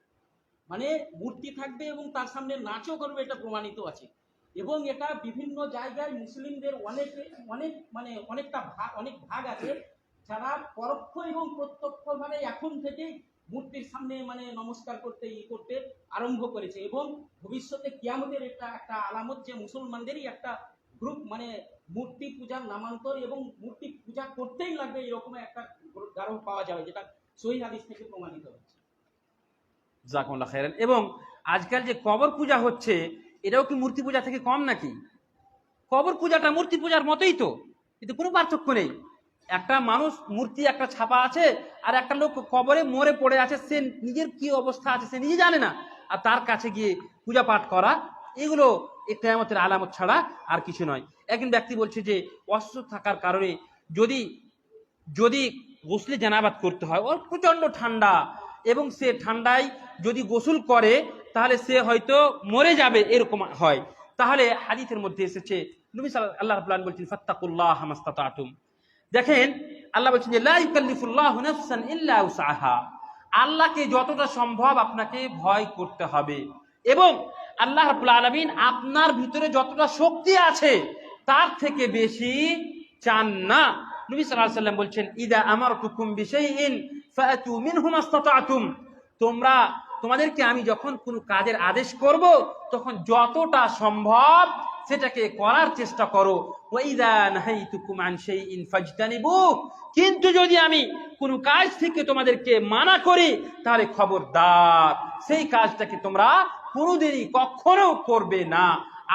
মানে মূর্তি থাকবে এবং তার সামনে নাচও করবে, এটা প্রমাণিত আছে। এবং এটা বিভিন্ন জায়গায় মুসলিমদের অনেক ভাগ আছে যারা পরোক্ষ এবং প্রত্যক্ষভাবে এখন থেকে মূর্তির সামনে নমস্কার করতে আরম্ভ করেছে। এবং ভবিষ্যতে কিয়ামতের এটা একটা আলামত যে মুসলমানদেরই একটা গ্রুপ মূর্তি পূজার নামান্তর এবং মূর্তি পূজা করতেই লাগবে এরকম একটা গারো পাওয়া যাবে, যেটা সহিহ হাদিস থেকে প্রমাণিত হচ্ছে। জাযাকুমুল্লাহ খাইরান। এবং আজকাল যে কবর পূজা হচ্ছে, এটাও কি মূর্তি পূজা থেকে কম নাকি? কবর পূজাটা মূর্তি পূজার মতোই তো, কিন্তু কোনো পার্থক্য নেই। একটা মানুষ মূর্তি একটা ছাপা আছে, আর একটা লোক কবরে মরে পড়ে আছে, সে নিজের কি অবস্থা আছে সে নিজে জানে না, আর তার কাছে গিয়ে পূজা পাঠ করা, এগুলো এই কিয়ামতের আলামত ছাড়া আর কিছু নয়। একজন ব্যক্তি বলছে যে অসুস্থ থাকার কারণে যদি যদি গোসলে জানাবাত করতে হয়, ওর প্রচন্ড ঠান্ডা, এবং সে ঠান্ডায় যদি গোসল করে তাহলে সে হয়তো মরে যাবে, এরকম হয়, তাহলে হাদিসের মধ্যে এসেছে নবী আল্লাহ রাব্বুল আলামিন বলছেন ফাত্তাকুল্লাহ মাসতাতাতুম। দেখেন আল্লাহ বলছেন যে লা ইউকাল্লিফুল্লাহু নাফসান ইল্লা উসআহা, আল্লাহকে যতটা সম্ভব আপনাকে ভয় করতে হবে, এবং আল্লাহ রাব্বুল আলামিন আপনার ভিতরে যতটা শক্তি আছে তার থেকে বেশি চান না। নবী সাল্লাল্লাহু আলাইহি ওয়াসাল্লাম বলছেন ইদা আমারতুকুম বিশাইইন ফাআতু মিনহু মাসতাতাতুম, তোমাদেরকে আমি যখন কোনো কাজের আদেশ করব তখন যতটা সম্ভব সেটাকে করার চেষ্টা করো। ওয়া ইযা নাহাইতুকুম আন শাইইন ফাজতানিবু, কিন্তু যদি আমি কোনো কাজ থেকে তোমাদেরকে মানা করি তাহলে খবরদার সেই কাজটাকে তোমরা কোনোদিনই কখনো করবে না।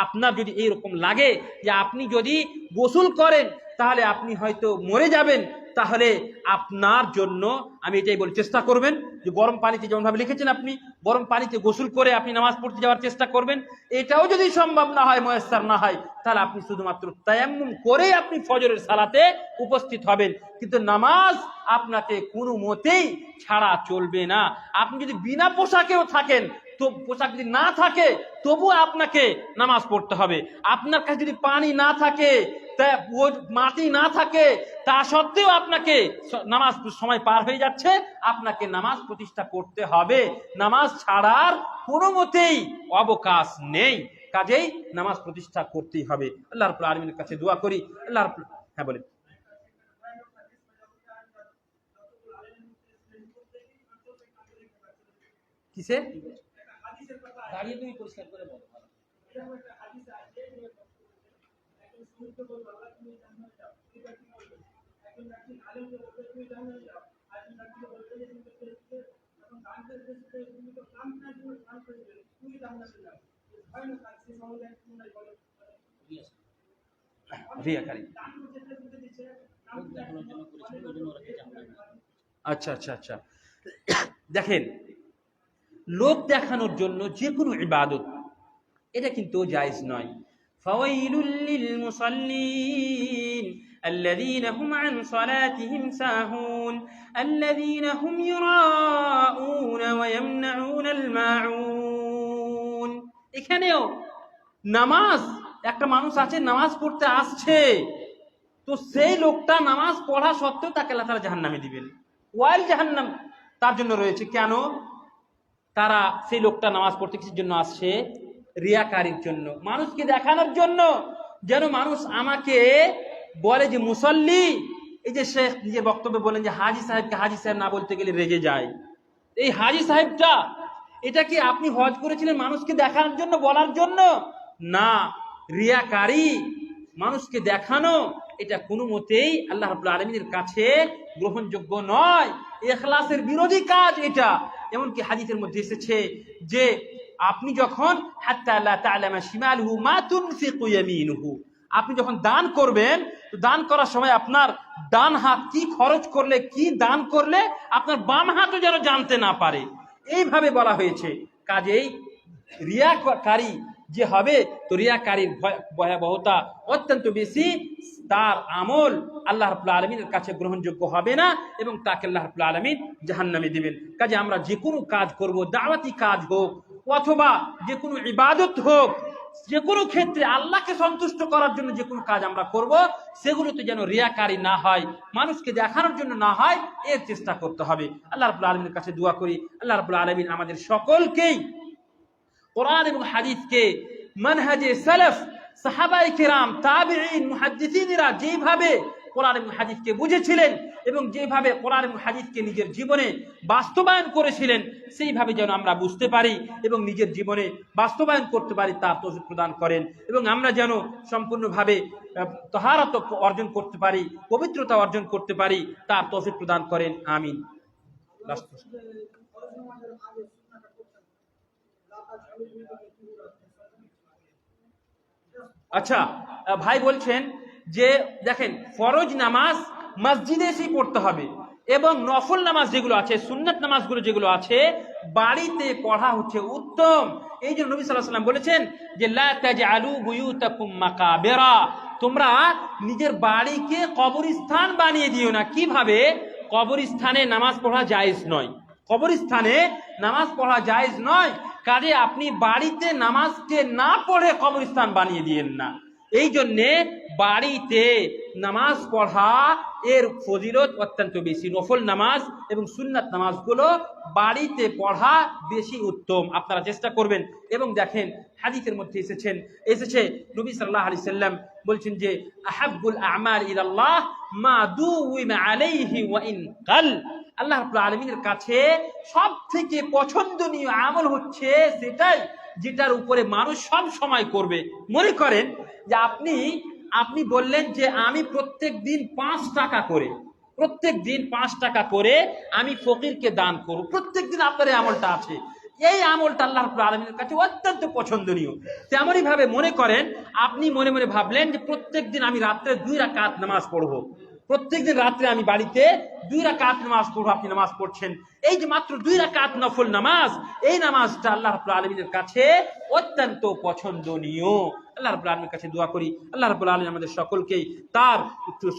আপনার যদি এইরকম লাগে যে আপনি যদি গোসল করেন তাহলে আপনি হয়তো মরে যাবেন, তাহলে আপনার জন্য আমি এটাই বলি, চেষ্টা করবেন যে গরম পানিতে, যেমন ভাবে লিখেছেন আপনি গরম পানিতে গোসল করে আপনি নামাজ পড়তে যাওয়ার চেষ্টা করবেন। এটাও যদি সম্ভব না হয়, মুয়াস্সার না হয়, তাহলে আপনি শুধুমাত্র তায়াম্মুম করে আপনি ফজরের সালাতে উপস্থিত হবেন, কিন্তু নামাজ আপনাকে কোনো মতেই ছাড়া চলবে না। আপনি যদি বিনা পোশাকেও থাকেন, তো পোশাক যদি না থাকে তবুও আপনাকে নামাজ পড়তে হবে। আপনার কাছে যদি পানি না থাকে, মাটি না থাকে, তা সত্ত্বেও আপনাকে নামাজ সময় পার হয়ে যাচ্ছে, আপনাকে নামাজ প্রতিষ্ঠা করতে হবে। নামাজ ছাড়ার কোনো মতেই অবকাশ নেই, কাজেই নামাজ প্রতিষ্ঠা করতেই হবে। আল্লাহ রাব্বুল আলামিনের কাছে দোয়া করি। হ্যাঁ বলেন। কিসে দাঁড়িয়ে তুমি পরিষ্কার করে বলো। আচ্ছা আচ্ছা আচ্ছা, দেখেন লোক দেখানোর জন্য যে কোনো ইবাদত এটা কিন্তু জায়েজ নয়। ফাওয়াইলুল লিল মুসাল্লিন আল্লাযীনা হুম আন সালাতিহিম সাহুন আল্লাযীনা হুম ইউরাউনা ওয়া ইয়ামনাউনাল মাউন। এখানেও নামাজ, একটা মানুষ আছে নামাজ পড়তে আসছে, তো সেই লোকটা নামাজ পড়া সত্ত্বেও তাকে আল্লাহ তাআলা জাহান্নামে দিবেন, ওয়াইল জাহান্নাম তার জন্য রয়েছে। কেন? তারা সেই লোকটা নামাজ পড়তে কিসের জন্য আসছে? রিয়াকারির জন্য, মানুষকে দেখানোর জন্য, যেন মানুষ আমাকে বলে যে মুসল্লি। এই যে শেখ নিজের বক্তব্যে বলেন যে হাজী সাহেবকে হাজী সাহেব না বলতে গেলে রেগে যায়, এই হাজী সাহেবটা এটা কি আপনি হজ করেছিলেন মানুষকে দেখানোর জন্য, বলার জন্য? না, রিয়াকারি, মানুষকে দেখানো, এটা কোনো মতেই আল্লাহ রাব্বুল আলামিনের কাছে গ্রহণযোগ্য নয়, ইখলাসের বিরোধী কাজ এটা। এমনকি হাদিসের মধ্যে এসেছে যে আপনি যখন হাত্তা লা তা'লামা শিমালুহু মা তুনফিকু ইয়ামিনুহু, আপনি যখন দান করবেন, তো দান করার সময় আপনার ডান হাত কি খরচ করলে, কি দান করলে আপনার বাম হাতও যেন জানতে না পারে, এইভাবে বলা হয়েছে। কাজেই রিয়াকারী যে হবে তো রিয়াকারীর ভয়াবহতা অত্যন্ত বেশি, তার আমল আল্লাহ রাব্বুল আলামিনের কাছে গ্রহণযোগ্য হবে না এবং তাকে আল্লাহ রাব্বুল আলামিন জাহান্নামে দিবেন। কাজে আমরা যে কোনো কাজ করব, দাওয়াতি কাজ হোক অথবা যে কোনো ইবাদত হোক, যে কোনো ক্ষেত্রে আল্লাহকে সন্তুষ্ট করার জন্য যে কোনো কাজ আমরা করব, সেগুলোতে যেন রিয়াকারী না হয়, মানুষকে দেখানোর জন্য না হয়, এর চেষ্টা করতে হবে। আল্লাহ রাব্বুল আলামিনের কাছে দোয়া করি আল্লাহ রাব্বুল আলামিন আমাদের সকলকেই কোরআন এবং হাদিসকে মানহাজে সালাফ, সাহাবায়ে কেরাম, তাবিঈন, মুহাদ্দিসিনরা যেভাবে কোরআন এবং হাদিসকে বুঝেছিলেন এবং যেভাবে কোরআন এবং হাদিসকে নিজের জীবনে বাস্তবায়ন করেছিলেন, সেইভাবে যেন আমরা বুঝতে পারি এবং নিজের জীবনে বাস্তবায়ন করতে পারি, তার তৌফিক প্রদান করেন। এবং আমরা যেন সম্পূর্ণভাবে তাহারাত অর্জন করতে পারি, পবিত্রতা অর্জন করতে পারি, তার তৌফিক প্রদান করেন। আমিন। আচ্ছা, ভাই বলছেন যে দেখেন, ফরজ নামাজ মসজিদে এসেই পড়তে হবে এবং নফল নামাজ যেগুলো আছে, সুন্নাত নামাজগুলো যেগুলো আছে, বাড়িতে পড়া হচ্ছে উত্তম। এই জন্য নবী সাল্লাল্লাহু আলাইহি ওয়াসাল্লাম বলেছেন যে লা তাজআলু বুয়ুতাকুম মাকাবিরা, তোমরা নিজের বাড়িকে কবরস্থান বানিয়ে দিও না। কিভাবে? কবরস্থানে নামাজ পড়া জায়েজ নয়, কবরস্থানে নামাজ পড়া জায়েজ নয়, কাজে আপনি বাড়িতে নামাজকে না পড়ে কবরস্থান বানিয়ে দিয়েন না। এই জন্যে বাড়িতে নামাজ পড়া এর ফজিলত অত্যন্ত বেশি। নফল নামাজ এবং সুন্নাত নামাজগুলো বাড়িতে পড়া বেশি উত্তম, আপনারা চেষ্টা করবেন। এবং দেখেন হাদিসের মধ্যে এসেছে নবী সাল্লাল্লাহু আলাইহি সাল্লাম বলছেন যে আহাব্বুল আমাল ইলাল্লাহ মা দুওয়িমা আলাইহি ওয়া ইন কাল, আল্লাহ রাব্বুল আলামিনের কাছে সব থেকে পছন্দনীয় আমল হচ্ছে সেটাই যেটার উপরে মানুষ সব সময় করবে। মনে করেন যে আপনি বললেন যে আমি প্রত্যেক দিন 5 টাকা করে, প্রত্যেক দিন 5 টাকা করে আমি ফকিরকে দান করব, প্রত্যেক দিন আপনার এই আমলটা আছে, এই আমলটা আল্লাহ রাব্বুল আলামিনের কাছে অত্যন্ত পছন্দনীয়। তেমনই ভাবে মনে করেন আপনি মনে মনে ভাবলেন যে প্রত্যেক দিন আমি রাত্রে 2 রাকাত নামাজ পড়বো, প্রত্যেকদিন রাত্রে আমি বাড়িতে 2 রাকাত নামাজ পড়বো। আপনি নামাজ পড়ছেন, এই যে মাত্র 2 রাকাত নফল নামাজ, এই নামাজটা আল্লাহ রাব্বুল আলামিনের কাছে অত্যন্ত পছন্দনীয়। আল্লাহ রাব্বুল আলামিনের কাছে দোয়া করি আল্লাহ রাব্বুল আলামিন আমাদের সকলকেই তার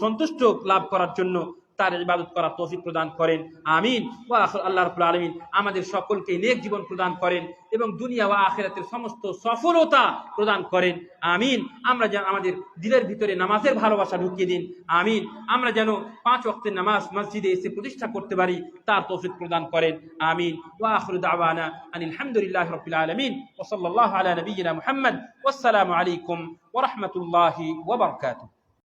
সন্তুষ্ট লাভ করার জন্য তার ইবাদত করার তৌফিক প্রদান করেন। আমিন। ওয়া আখির আল্লাহ রাব্বুল আলামিন আমাদের সকলকে নেক জীবন প্রদান করেন এবং দুনিয়া ওয়া আখিরাতের সমস্ত সফলতা প্রদান করেন। আমিন। আমরা যেন আমাদের দিলের ভিতরে নামাজের ভালোবাসা ঢুকিয়ে দিন। আমিন। আমরা যেন 5 ওয়াক্তের নামাজ মসজিদে এসে প্রতিষ্ঠা করতে পারি, তার তৌফিক প্রদান করেন। আমিন। ওয়া আখিরু দাওয়ানা আনিল হামদুলিল্লাহি রাব্বিল আলামিন ওয়া সাল্লাল্লাহু আলা নাবিয়িনা মুহাম্মদ ওয়াসসালামু আলাইকুম ওয়া রাহমাতুল্লাহি ওয়া বারাকাতুহু।